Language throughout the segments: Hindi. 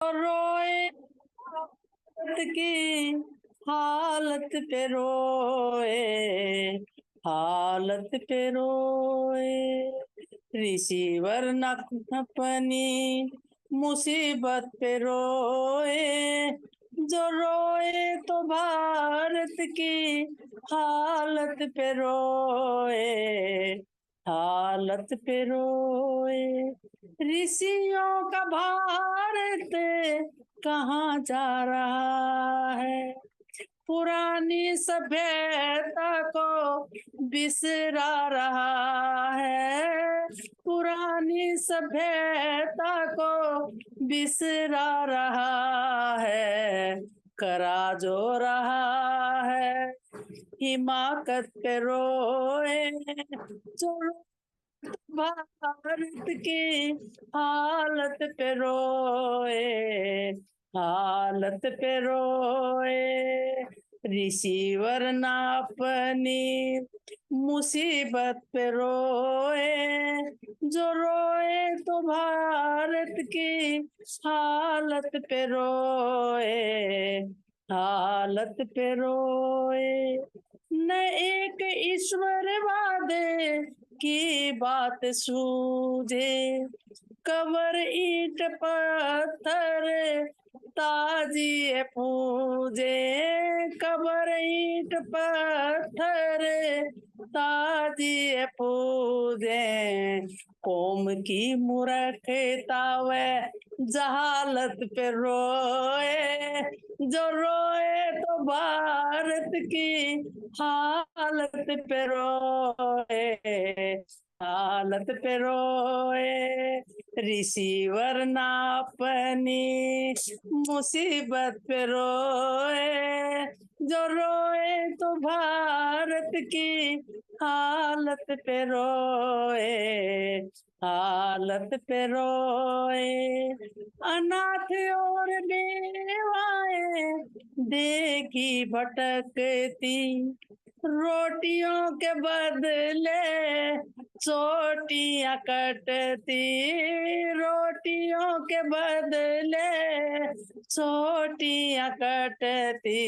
रोए की हालत पे रोए, हालत पे रोए। रिसीवर न अपनी मुसीबत पे रोए, जो रोए तो भारत की हालत पे रोए, हालत पे रोए। ऋषियों का भारत कहाँ जा रहा है, पुरानी सभ्यता को बिसरा रहा है, पुरानी सभ्यता को बिसरा रहा है। करा जो रहा है हिमाकत पे रोए, जो भारत की हालत पे रोए, हालत पे रोए। रिसीवर ना अपनी मुसीबत पे रोए, जो रोए तो भारत की हालत पे रोए, हालत पे रोए। न एक ईश्वरवाद की बात सूझे, कबर ईंट पत्थर ताजिए पूजे, कबर ईंट पत्थर ताजिए पूजे। कौम की मूर्खता व जहालत पे रोए, जो रोए तो भारत की हालत पे रोए, हालत पे रोए। रिसीवर ना अपनी मुसीबत पे रोए, जो रोए तो भारत की हालत पे रोए, हालत पे रोए। अनाथ और बेवाएं देखी भटकती, रोटियों के बदले चोटियां कटती, रोटियों के बदले चोटियां कटती।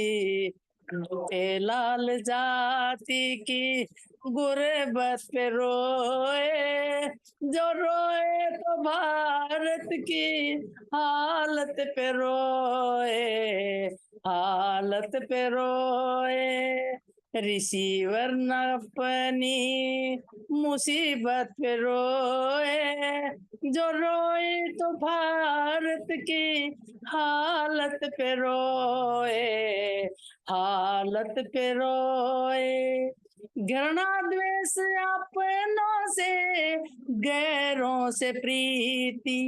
लाल जाति की गुर्बत पे रोए, जो रोए तो भारत की हालत पे रोए, हालत पे रोए। रिसीवर न अपनी मुसीबत पे रोए, जो रोए तो भारत की हालत पे रोए, हालत पे रोए। घृणा द्वेष अपनों से गैरों से प्रीति,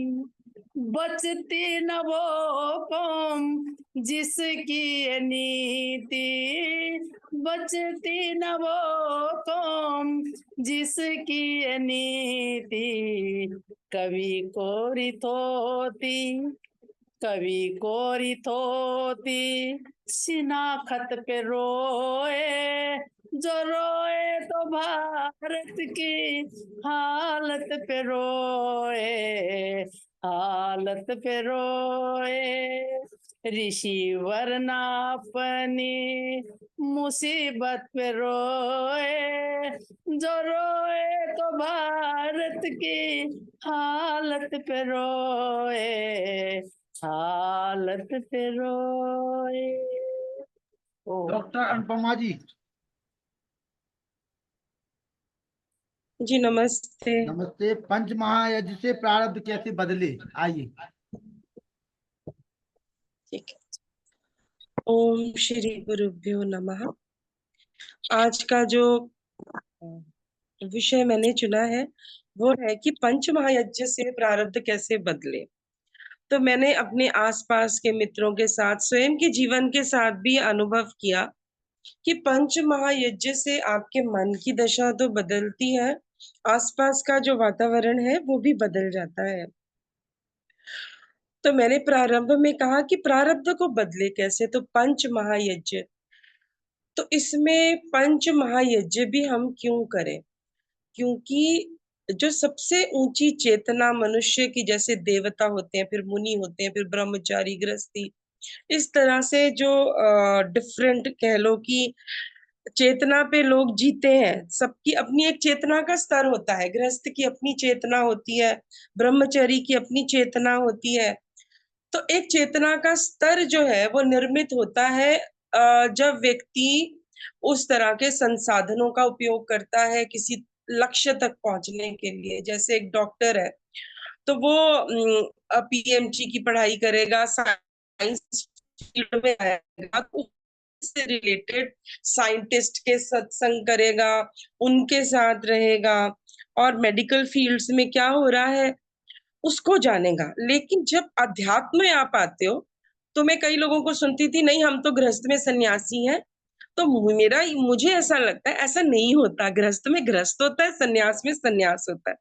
बचती न वो कौम जिसकी ये नीति, बचती न वो कौम जिसकी ये नीति। कभी कोरित होती, कभी कोरित होती शिनाखत पे रोए, जो रोए तो भारत की हालत पे रोए, हालत पे रोए। ऋषिवर ना अपनी मुसीबत पे रोए, जो रोए तो भारत की हालत पे रोए, हालत पे रोए। डॉक्टर अनुपमा जी। जी नमस्ते। नमस्ते। पंच महायज्ञ से प्रारब्ध कैसे बदले, आइए। ठीक है। ओम श्री गुरुभ्यो नमः। आज का जो विषय मैंने चुना है वो है कि पंच महायज्ञ से प्रारब्ध कैसे बदले। तो मैंने अपने आसपास के मित्रों के साथ, स्वयं के जीवन के साथ भी अनुभव किया कि पंच महायज्ञ से आपके मन की दशा तो बदलती है, आसपास का जो वातावरण है वो भी बदल जाता है। तो मैंने प्रारंभ में कहा कि प्रारब्ध को बदले कैसे, तो पंच महायज्ञ। तो इसमें पंच महायज्ञ भी हम क्यों करें, क्योंकि जो सबसे ऊंची चेतना मनुष्य की, जैसे देवता होते हैं, फिर मुनि होते हैं, फिर ब्रह्मचारी, गृहस्थी, इस तरह से जो डिफरेंट कह लो कि चेतना पे लोग जीते हैं, सबकी अपनी एक चेतना का स्तर होता है। गृहस्थ की अपनी चेतना होती है, ब्रह्मचारी की अपनी चेतना होती है। तो एक चेतना का स्तर जो है वो निर्मित होता है जब व्यक्ति उस तरह के संसाधनों का उपयोग करता है किसी लक्ष्य तक पहुंचने के लिए। जैसे एक डॉक्टर है तो वो पीएमजी की पढ़ाई करेगा, साइंस फील्ड में आएगा, से रिलेटेड साइंटिस्ट के सत्संग करेगा, उनके साथ रहेगा, और मेडिकल फील्ड्स में क्या हो रहा है उसको जानेगा। लेकिन जब अध्यात्म में आप आते हो, तो मैं कई लोगों को सुनती थी, नहीं हम तो गृहस्थ में सन्यासी हैं। तो मुझे ऐसा लगता है ऐसा नहीं होता। गृहस्थ में गृहस्थ होता है, सन्यास में सन्यास होता है।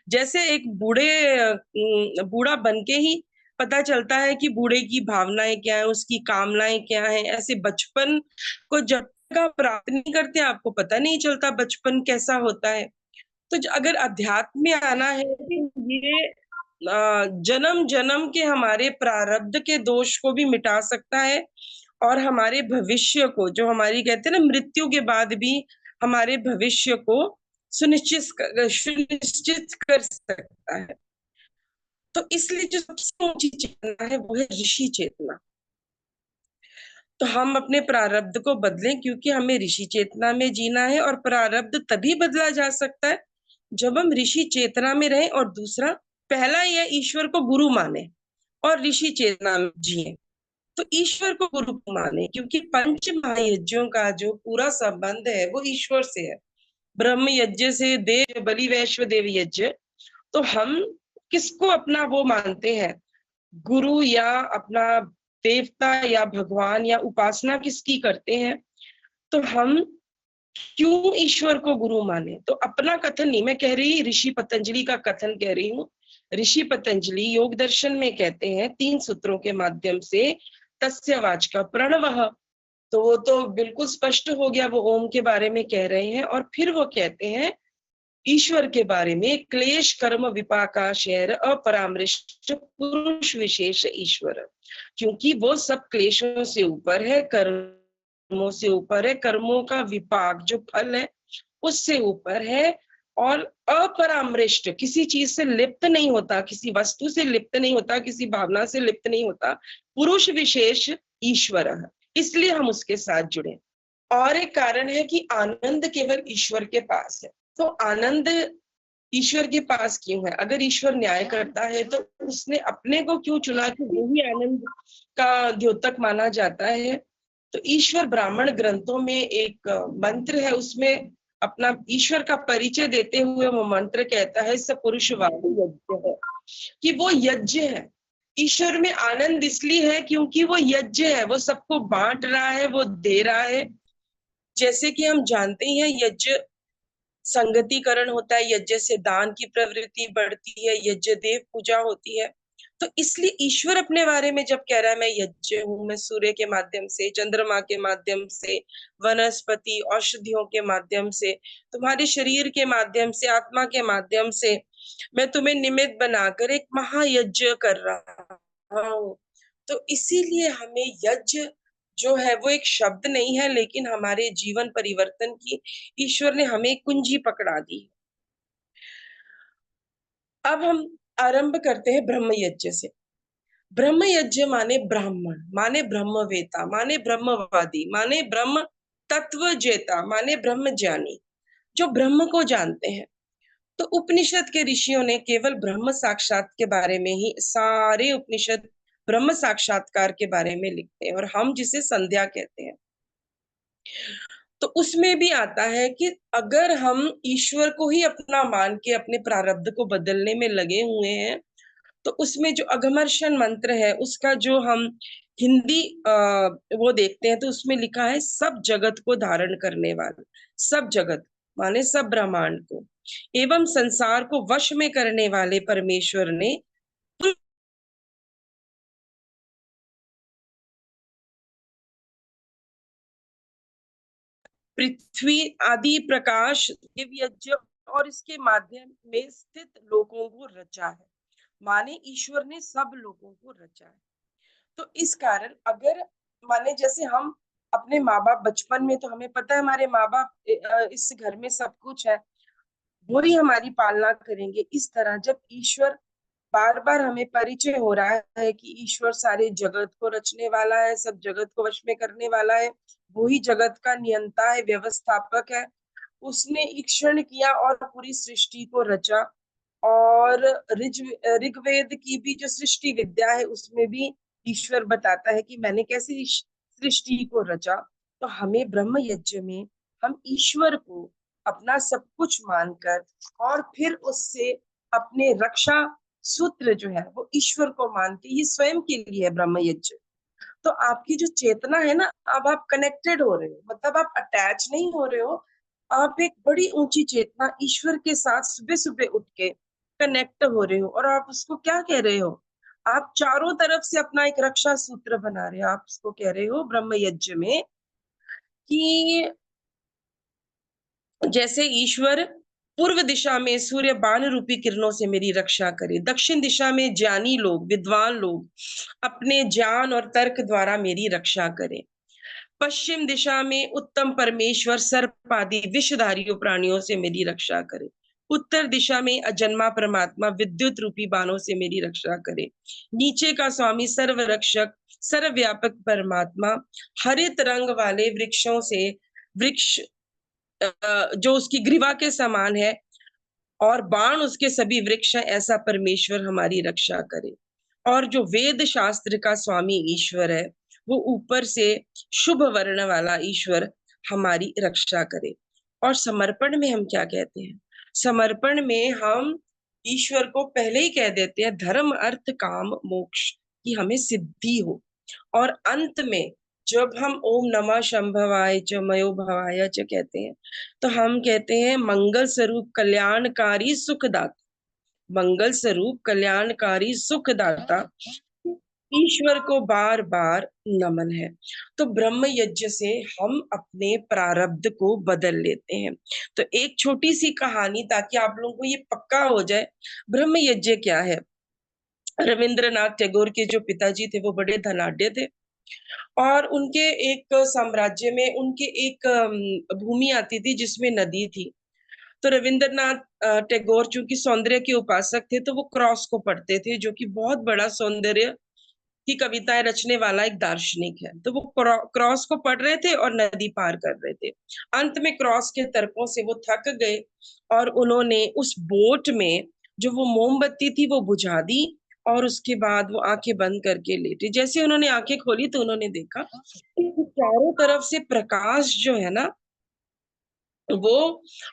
जैसे एक बूढ़ा बन के ही पता चलता है कि बूढ़े की भावनाएं क्या है, उसकी कामनाएं क्या है, ऐसे बचपन को जब तक आप प्राप्त नहीं करते आपको पता नहीं चलता बचपन कैसा होता है। तो अगर अध्यात्म में आना है कि ये जन्म जन्म के हमारे प्रारब्ध के दोष को भी मिटा सकता है, और हमारे भविष्य को, जो हमारी कहते हैं ना मृत्यु के बाद भी हमारे भविष्य को सुनिश्चित कर सकता है। तो इसलिए जो सबसे ऊंची चेतना है वो है ऋषि चेतना। तो हम अपने प्रारब्ध को बदलें, क्योंकि हमें ऋषि चेतना में जीना है, और प्रारब्ध तभी बदला जा सकता है जब हम ऋषि चेतना में रहें। और दूसरा, पहला यह ईश्वर को गुरु माने और ऋषि चेतना में जिए। तो ईश्वर को गुरु माने, क्योंकि पंच महायज्ञों का जो पूरा संबंध है वो ईश्वर से है। ब्रह्म यज्ञ से देव बलि वैश्व देव यज्ञ। तो हम किसको अपना वो मानते हैं, गुरु या अपना देवता या भगवान, या उपासना किसकी करते हैं? तो हम क्यों ईश्वर को गुरु माने? तो अपना कथन नहीं मैं कह रही, ऋषि पतंजलि का कथन कह रही हूँ। ऋषि पतंजलि योग दर्शन में कहते हैं 3 सूत्रों के माध्यम से, तस्य वाचका प्रणवः। तो वो तो बिल्कुल स्पष्ट हो गया, वो ओम के बारे में कह रहे हैं। और फिर वो कहते हैं ईश्वर के बारे में, क्लेश कर्म विपाकाशयर अपरामृष्ट पुरुष विशेष ईश्वर। क्योंकि वो सब क्लेशों से ऊपर है, कर्मों से ऊपर है, कर्मों का विपाक जो फल है उससे ऊपर है, और अपरामृष्ट, किसी चीज से लिप्त नहीं होता, किसी वस्तु से लिप्त नहीं होता, किसी भावना से लिप्त नहीं होता, पुरुष विशेष ईश्वर। इसलिए हम उसके साथ जुड़े। और एक कारण है कि आनंद केवल ईश्वर के पास है। तो आनंद ईश्वर के पास क्यों है? अगर ईश्वर न्याय करता है तो उसने अपने को क्यों चुना कि वही आनंद का द्योतक माना जाता है? तो ईश्वर ब्राह्मण ग्रंथों में एक मंत्र है, उसमें अपना ईश्वर का परिचय देते हुए वो मंत्र कहता है सपुरुष वायु यज्ञ है, कि वो यज्ञ है। ईश्वर में आनंद इसलिए है क्योंकि वो यज्ञ है, वो सबको बांट रहा है, वो दे रहा है। जैसे कि हम जानते हैं यज्ञ संगतिकरण होता है, यज्ञ से दान की प्रवृत्ति बढ़ती है, यज्ञ देव पूजा होती है। तो इसलिए ईश्वर अपने बारे में जब कह रहा है मैं यज्ञ हूँ, मैं सूर्य के माध्यम से, चंद्रमा के माध्यम से, वनस्पति औषधियों के माध्यम से, तुम्हारे शरीर के माध्यम से, आत्मा के माध्यम से मैं तुम्हें निमित्त बनाकर एक महायज्ञ कर रहा हूँ। तो इसीलिए हमें यज्ञ जो है वो एक शब्द नहीं है, लेकिन हमारे जीवन परिवर्तन की ईश्वर ने हमें कुंजी पकड़ा दी। अब हम आरंभ करते हैं ब्रह्म यज्ञ से। ब्रह्म यज्ञ माने ब्राह्मण, माने ब्रह्मवेता, माने ब्रह्मवादी, माने ब्रह्म तत्व जेता, माने ब्रह्म ज्ञानी, जो ब्रह्म को जानते हैं। तो उपनिषद के ऋषियों ने केवल ब्रह्म साक्षात के बारे में ही, सारे उपनिषद ब्रह्म साक्षात्कार के बारे में लिखते हैं, और हम जिसे संध्या कहते हैं। तो उसमें भी आता है कि अगर हम ईश्वर को ही अपना मान के अपने प्रारब्ध को बदलने में लगे हुए हैं, तो उसमें जो अघमर्षण मंत्र है उसका जो हम हिंदी वो देखते हैं तो उसमें लिखा है सब जगत को धारण करने वाला। सब जगत माने सब ब्रह्मांड को एवं संसार को वश में करने वाले परमेश्वर ने पृथ्वी आदि प्रकाश दिव्य यज्ञ और इसके माध्यम में स्थित लोगों को रचा है। माने ईश्वर ने सब लोगों को रचा है। तो इस कारण अगर माने जैसे हम अपने माँ बाप बचपन में, तो हमें पता है हमारे माँ बाप इस घर में सब कुछ है, वो ही हमारी पालना करेंगे। इस तरह जब ईश्वर, बार बार हमें परिचय हो रहा है कि ईश्वर सारे जगत को रचने वाला है, सब जगत को वश में करने वाला है, वो ही जगत का नियंता है, व्यवस्थापक है। उसने ईक्षण किया और पूरी सृष्टि को रचा। और ऋग्वेद की भी जो सृष्टि विद्या है उसमें भी ईश्वर बताता है कि मैंने कैसे इस सृष्टि को रचा। तो हमें ब्रह्म यज्ञ में हम ईश्वर को अपना सब कुछ मानकर और फिर उससे अपने रक्षा सूत्र जो है वो ईश्वर को मान के, ये स्वयं के लिए है ब्रह्म यज्ञ। तो आपकी जो चेतना है ना, अब आप कनेक्टेड हो रहे हो, मतलब आप अटैच नहीं हो रहे हो, आप एक बड़ी ऊंची चेतना ईश्वर के साथ सुबह सुबह उठ के कनेक्ट हो रहे हो। और आप उसको क्या कह रहे हो, आप चारों तरफ से अपना एक रक्षा सूत्र बना रहे हो। आप उसको कह रहे हो ब्रह्म यज्ञ में कि जैसे ईश्वर पूर्व दिशा में सूर्य बाण रूपी किरणों से मेरी रक्षा करे, दक्षिण दिशा में ज्ञानी लोग, विद्वान लोग अपने ज्ञान और तर्क द्वारा मेरी रक्षा करें, पश्चिम दिशा में उत्तम परमेश्वर सर्प आदि विषधारियों प्राणियों से मेरी रक्षा करे, उत्तर दिशा में अजन्मा परमात्मा विद्युत रूपी बाणों से मेरी रक्षा करे, नीचे का स्वामी सर्व रक्षक सर्वव्यापक परमात्मा हरित रंग वाले वृक्षों से, वृक्ष जो उसकी ग्रीवा के समान है और बाण उसके सभी वृक्ष हैं, ऐसा परमेश्वर हमारी रक्षा करे। और जो वेद शास्त्र का स्वामी ईश्वर है, वो ऊपर से शुभ वर्ण वाला ईश्वर हमारी रक्षा करे। और समर्पण में हम क्या कहते हैं, समर्पण में हम ईश्वर को पहले ही कह देते हैं धर्म अर्थ काम मोक्ष की हमें सिद्धि हो। और अंत में जब हम ओम नमः शंभवाय च मयो भवाय च कहते हैं, तो हम कहते हैं मंगल स्वरूप कल्याणकारी सुखदाता, मंगल स्वरूप कल्याणकारी सुखदाता ईश्वर को बार बार नमन है। तो ब्रह्म यज्ञ से हम अपने प्रारब्ध को बदल लेते हैं। तो एक छोटी सी कहानी ताकि आप लोगों को ये पक्का हो जाए ब्रह्म यज्ञ क्या है। रविंद्रनाथ टैगोर के जो पिताजी थे वो बड़े धनाढ्य थे और उनके एक साम्राज्य में उनके एक भूमि आती थी जिसमें नदी थी। तो रविंद्रनाथ टैगोर चूंकि सौंदर्य के उपासक थे, तो वो क्रॉस को पढ़ते थे, जो कि बहुत बड़ा सौंदर्य की कविताएं रचने वाला एक दार्शनिक है। तो वो क्रॉस को पढ़ रहे थे और नदी पार कर रहे थे। अंत में क्रॉस के तर्कों से वो थक गए और उन्होंने उस बोट में जो वो मोमबत्ती थी वो बुझा दी और उसके बाद वो आंखें बंद करके लेटे। जैसे उन्होंने आंखें खोली तो उन्होंने देखा कि चारों तरफ से प्रकाश जो है ना वो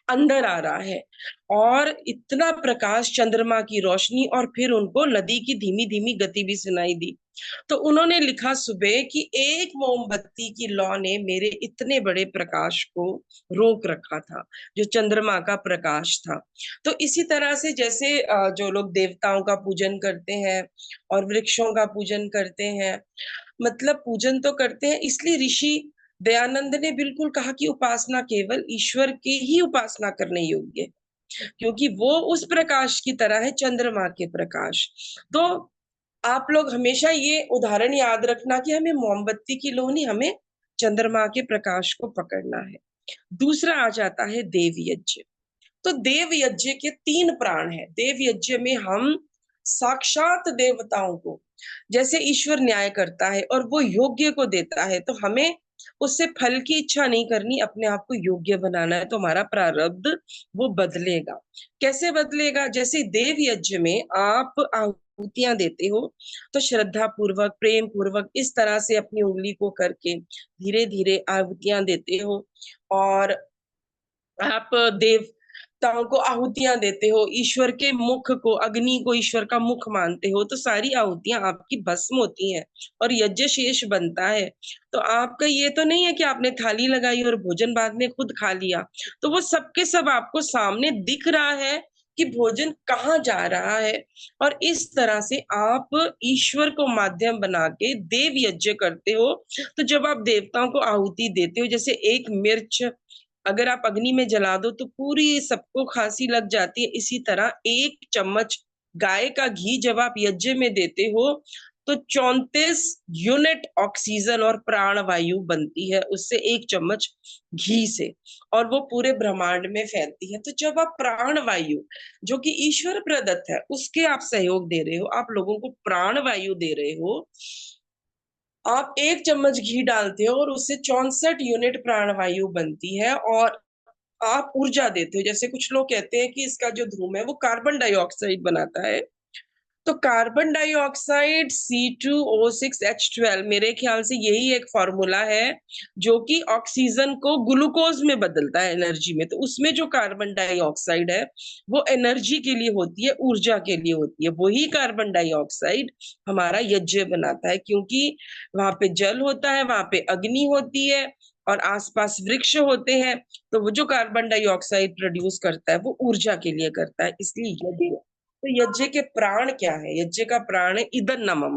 अंदर आ रहा है और इतना प्रकाश, चंद्रमा की रोशनी, और फिर उनको नदी की धीमी धीमी गति भी सुनाई दी। तो उन्होंने लिखा सुबह कि एक मोमबत्ती की लौ ने मेरे इतने बड़े प्रकाश को रोक रखा था, जो चंद्रमा का प्रकाश था। तो इसी तरह से जैसे जो लोग देवताओं का पूजन करते हैं और वृक्षों का पूजन करते हैं, मतलब पूजन तो करते हैं, इसलिए ऋषि दयानंद ने बिल्कुल कहा कि उपासना केवल ईश्वर की ही उपासना करने योग्य है, क्योंकि वो उस प्रकाश की तरह है, चंद्रमा के प्रकाश। तो आप लोग हमेशा ये उदाहरण याद रखना कि हमें मोमबत्ती की लौ नहीं, हमें चंद्रमा के प्रकाश को पकड़ना है। दूसरा आ जाता है देव यज्ञ। तो देव यज्ञ के 3 प्राण हैं। देव यज्ञ में हम साक्षात देवताओं को, जैसे ईश्वर न्याय करता है और वो योग्य को देता है, तो हमें उससे फल की इच्छा नहीं करनी, अपने आप को योग्य बनाना है, तो हमारा प्रारब्ध वो बदलेगा। कैसे बदलेगा, जैसे देव यज्ञ में आप आहुतियां देते हो, तो श्रद्धा पूर्वक, प्रेम पूर्वक इस तरह से अपनी उंगली को करके धीरे धीरे आहुतियां देते हो और आप देवताओं को आहुतियां देते हो, ईश्वर के मुख को, अग्नि को ईश्वर का मुख मानते हो, तो सारी आहुतियां आपकी भस्म होती हैं और यज्ञ शेष बनता है। तो आपका ये तो नहीं है कि आपने थाली लगाई और भोजन बाद में खुद खा लिया, तो वो सबके सब आपको सामने दिख रहा है कि भोजन कहाँ जा रहा है। और इस तरह से आप ईश्वर को माध्यम बना के देव यज्ञ करते हो। तो जब आप देवताओं को आहुति देते हो, जैसे एक मिर्च, अगर आप अग्नि में जला दो तो पूरी सबको खांसी लग जाती है। इसी तरह 1 चम्मच गाय का घी जब आप यज्ञ में देते हो तो 34 यूनिट ऑक्सीजन और प्राण वायु बनती है उससे 1 चम्मच घी से, और वो पूरे ब्रह्मांड में फैलती है। तो जब आप प्राण वायु जो कि ईश्वर प्रदत्त है उसके आप सहयोग दे रहे हो, आप लोगों को प्राण वायु दे रहे हो, आप 1 चम्मच घी डालते हो और उससे 64 यूनिट प्राणवायु बनती है और आप ऊर्जा देते हो। जैसे कुछ लोग कहते हैं कि इसका जो धूम है वो कार्बन डाइऑक्साइड बनाता है, तो कार्बन डाइऑक्साइड C2O6H12 मेरे ख्याल से यही एक फॉर्मूला है जो कि ऑक्सीजन को ग्लूकोज में बदलता है एनर्जी में। तो उसमें जो कार्बन डाइऑक्साइड है वो एनर्जी के लिए होती है, ऊर्जा के लिए होती है। वही कार्बन डाइऑक्साइड हमारा यज्ञ बनाता है, क्योंकि वहां पे जल होता है, वहां पे अग्नि होती है और आसपास वृक्ष होते हैं। तो वो जो कार्बन डाइऑक्साइड प्रोड्यूस करता है वो ऊर्जा के लिए करता है, इसलिए यज्ञ। तो यज्ञ के प्राण क्या है? यज्ञ का प्राण है इदन न मम।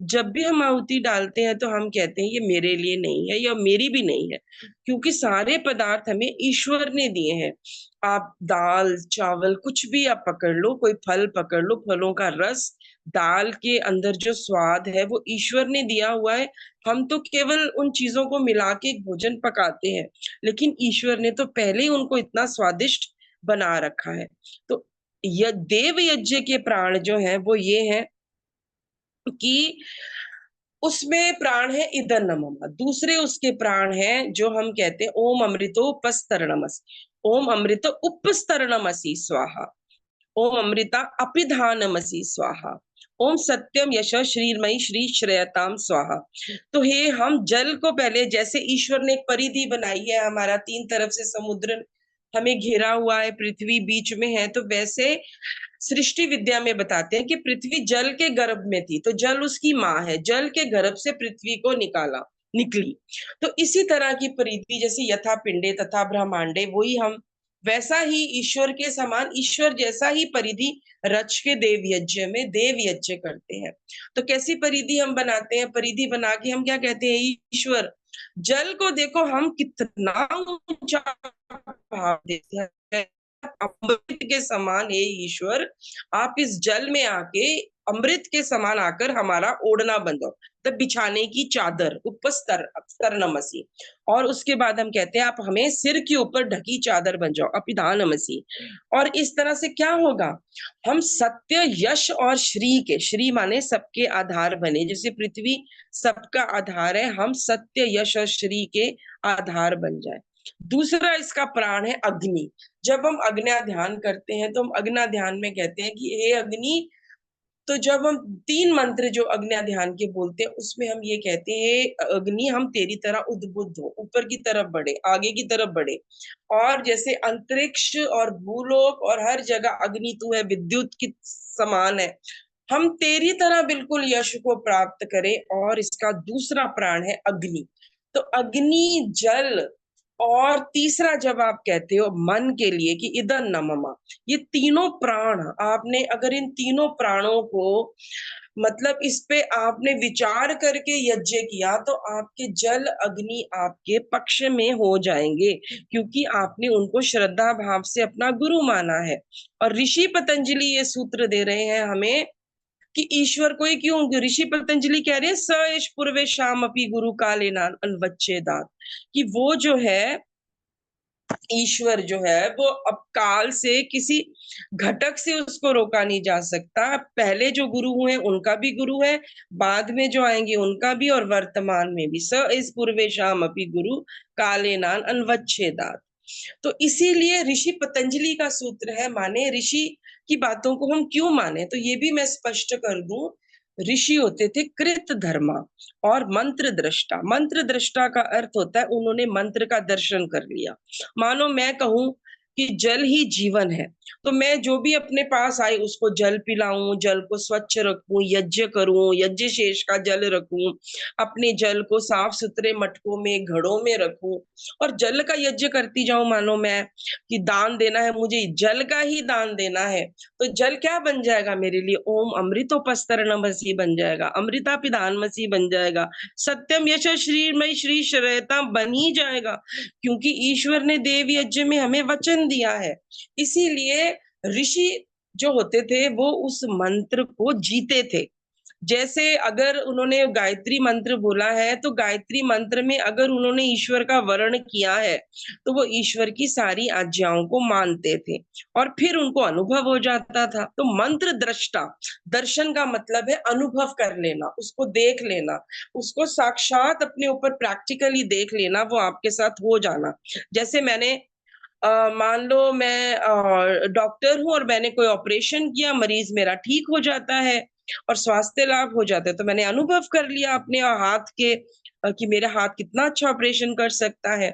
जब भी हम आहुति डालते हैं तो हम कहते हैं ये मेरे लिए नहीं है या मेरी भी नहीं है, क्योंकि सारे पदार्थ हमें ईश्वर ने दिए हैं। आप दाल चावल कुछ भी आप पकड़ लो, कोई फल पकड़ लो, फलों का रस, दाल के अंदर जो स्वाद है वो ईश्वर ने दिया हुआ है। हम तो केवल उन चीजों को मिला के एक भोजन पकाते हैं, लेकिन ईश्वर ने तो पहले ही उनको इतना स्वादिष्ट बना रखा है। तो देव यज्ञ के प्राण जो है वो ये है कि उसमें प्राण है इदन मम। दूसरे उसके प्राण है जो हम कहते हैं ओम अमृतो उपस्तरणमसि, ओम अमृत उपस्तरणमसि स्वाहा, ओम अमृता अपिधानमसि स्वाहा, ओम सत्यम यश श्रीमयी श्री श्रेयताम स्वाहा। तो हे हम जल को पहले, जैसे ईश्वर ने एक परिधि बनाई है, हमारा 3 तरफ से समुद्र हमें घेरा हुआ है, पृथ्वी बीच में है, तो वैसे सृष्टि विद्या में बताते हैं कि पृथ्वी जल के गर्भ में थी, तो जल उसकी माँ है, जल के गर्भ से पृथ्वी को निकली। तो इसी तरह की परिधि, जैसे यथा पिंडे तथा ब्रह्मांडे, वही हम वैसा ही ईश्वर के समान, ईश्वर जैसा ही परिधि रच के देव यज्ञ में देव यज्ञ करते हैं। तो कैसी परिधि हम बनाते हैं? परिधि बना के हम क्या कहते हैं? ईश्वर जल को देखो हम कितना ऊंचा भाव देते हैं, अमृत के समान है ईश्वर, आप इस जल में आके अमृत के समान आकर हमारा ओढ़ना बन जाओ, तब बिछाने की चादर उपस्तरणमसि। और उसके बाद हम कहते हैं आप हमें सिर के ऊपर ढकी चादर बन जाओ, अपिधानमसि। और इस तरह से क्या होगा? हम सत्य यश और श्री के, श्री माने सबके आधार बने, जैसे पृथ्वी सबका आधार है, हम सत्य यश और श्री के आधार बन जाए। दूसरा इसका प्राण है अग्नि। जब हम अग्नि ध्यान करते हैं तो हम अग्नि ध्यान में कहते हैं कि हे अग्नि, तो जब हम 3 मंत्र जो अग्नि ध्यान के बोलते हैं उसमें हम ये कहते हैं अग्नि हम तेरी तरह उद्बुद्ध हो, ऊपर की तरफ बढ़े, आगे की तरफ बढ़े, और जैसे अंतरिक्ष और भूलोक और हर जगह अग्नि तू है, विद्युत की समान है, हम तेरी तरह बिल्कुल यश को प्राप्त करें। और इसका दूसरा प्राण है अग्नि। तो अग्नि, जल और तीसरा जब आप कहते हो मन के लिए कि इदन न मम, ये तीनों प्राण आपने अगर इन तीनों प्राणों को, मतलब इस पे आपने विचार करके यज्ञ किया तो आपके जल अग्नि आपके पक्ष में हो जाएंगे, क्योंकि आपने उनको श्रद्धा भाव से अपना गुरु माना है। और ऋषि पतंजलि ये सूत्र दे रहे हैं हमें कि ईश्वर को ही क्यों, ऋषि पतंजलि कह रहे हैं स एष पूर्वे शाम अपि गुरु कालेनान अन्वच्छेदात्, कि वो जो है ईश्वर जो है वो अब काल से किसी घटक से उसको रोका नहीं जा सकता। पहले जो गुरु हुए उनका भी गुरु है, बाद में जो आएंगे उनका भी, और वर्तमान में भी। स इस पूर्वेशाम अपि गुरु कालेनान अन्वच्छेदात्। तो इसीलिए ऋषि पतंजलि का सूत्र है, माने ऋषि की बातों को हम क्यों माने, तो ये भी मैं स्पष्ट कर दूं। ऋषि होते थे कृत धर्मा और मंत्र दृष्टा। मंत्र दृष्टा का अर्थ होता है उन्होंने मंत्र का दर्शन कर लिया। मानो मैं कहूं कि जल ही जीवन है, तो मैं जो भी अपने पास आए उसको जल पिलाऊं, जल को स्वच्छ रखूं, यज्ञ करूं, यज्ञ शेष का जल रखूं, अपने जल को साफ सुथरे मटकों में, घड़ों में रखूं और जल का यज्ञ करती जाऊं। मानो मैं कि दान देना है, मुझे जल का ही दान देना है, तो जल क्या बन जाएगा मेरे लिए? ओम अमृतोपस्तरणमसि बन जाएगा, अमृता पिधानमसि बन जाएगा, सत्यम यश श्रीमय श्री श्रेयता बन ही जाएगा, क्योंकि ईश्वर ने देव यज्ञ में हमें वचन दिया है। इसीलिए ऋषि जो होते थे वो उस मंत्र को जीते थे। जैसे अगर उन्होंने गायत्री मंत्र बोला है, तो गायत्री मंत्र में अगर उन्होंने ईश्वर का वर्ण किया है, तो वो ईश्वर की सारी आज्ञाओं को मानते थे और फिर उनको अनुभव हो जाता था। तो मंत्र दृष्टा, दर्शन का मतलब है अनुभव कर लेना, उसको देख लेना, उसको साक्षात अपने ऊपर प्रैक्टिकली देख लेना, वो आपके साथ हो जाना। जैसे मैंने मान लो मैं डॉक्टर हूँ और मैंने कोई ऑपरेशन किया, मरीज मेरा ठीक हो जाता है और स्वास्थ्य लाभ हो जाता है, तो मैंने अनुभव कर लिया अपने हाथ के कि मेरा हाथ कितना अच्छा ऑपरेशन कर सकता है।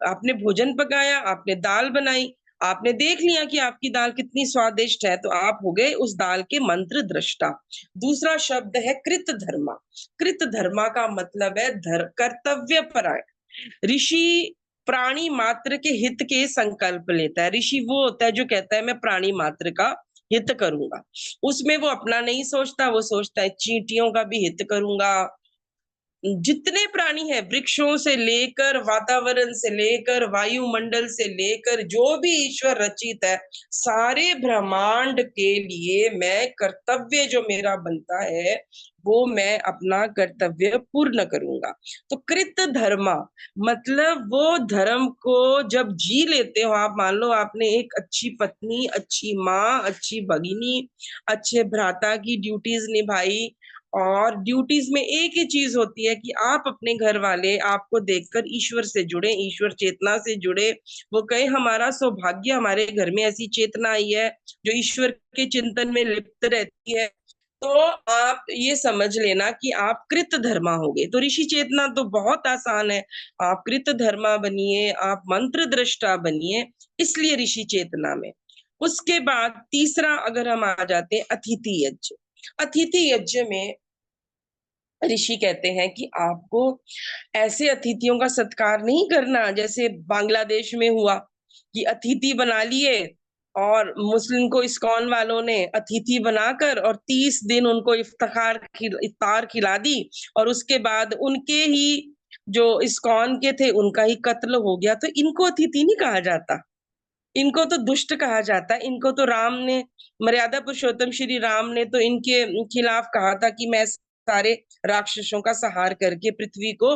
आपने भोजन पकाया, आपने दाल बनाई, आपने देख लिया कि आपकी दाल कितनी स्वादिष्ट है, तो आप हो गए उस दाल के मंत्र दृष्टा। दूसरा शब्द है कृत धर्मा। कृत धर्मा का मतलब है कर्तव्य परायण। ऋषि प्राणी मात्र के हित के संकल्प लेता है। ऋषि वो होता है जो कहता है मैं प्राणी मात्र का हित करूंगा। उसमें वो अपना नहीं सोचता, वो सोचता है चींटियों का भी हित करूंगा। जितने प्राणी हैं, वृक्षों से लेकर, वातावरण से लेकर, वायुमंडल से लेकर, जो भी ईश्वर रचित है, सारे ब्रह्मांड के लिए मैं कर्तव्य जो मेरा बनता है वो मैं अपना कर्तव्य पूर्ण करूंगा। तो कृत धर्मा मतलब वो धर्म को जब जी लेते हो आप, मान लो आपने एक अच्छी पत्नी, अच्छी माँ, अच्छी भगिनी, अच्छे भ्राता की ड्यूटीज निभाई, और ड्यूटीज में एक ही चीज होती है कि आप अपने घर वाले आपको देखकर ईश्वर से जुड़े, ईश्वर चेतना से जुड़े। वो कहे हमारा सौभाग्य हमारे घर में ऐसी चेतना आई है जो ईश्वर के चिंतन में लिप्त रहती है। तो आप ये समझ लेना कि आप कृत धर्मा हो गए। तो ऋषि चेतना तो बहुत आसान है, आप कृत धर्मा बनिए, आप मंत्र दृष्टा बनिए, इसलिए ऋषि चेतना में। उसके बाद तीसरा अगर हम आ जाते हैं अतिथि यज्ञ। अतिथि यज्ञ में ऋषि कहते हैं कि आपको ऐसे अतिथियों का सत्कार नहीं करना जैसे बांग्लादेश में हुआ कि अतिथि बना लिए, और मुस्लिम को इस्कॉन वालों ने अतिथि बनाकर और 30 दिन उनको इफ्तार खिला दी, और उसके बाद उनके ही जो इस्कॉन के थे उनका ही कत्ल हो गया। तो इनको अतिथि नहीं कहा जाता, इनको तो दुष्ट कहा जाता है। इनको तो राम ने, मर्यादा पुरुषोत्तम श्री राम ने तो इनके खिलाफ कहा था कि मैं सारे राक्षसों का संहार करके पृथ्वी को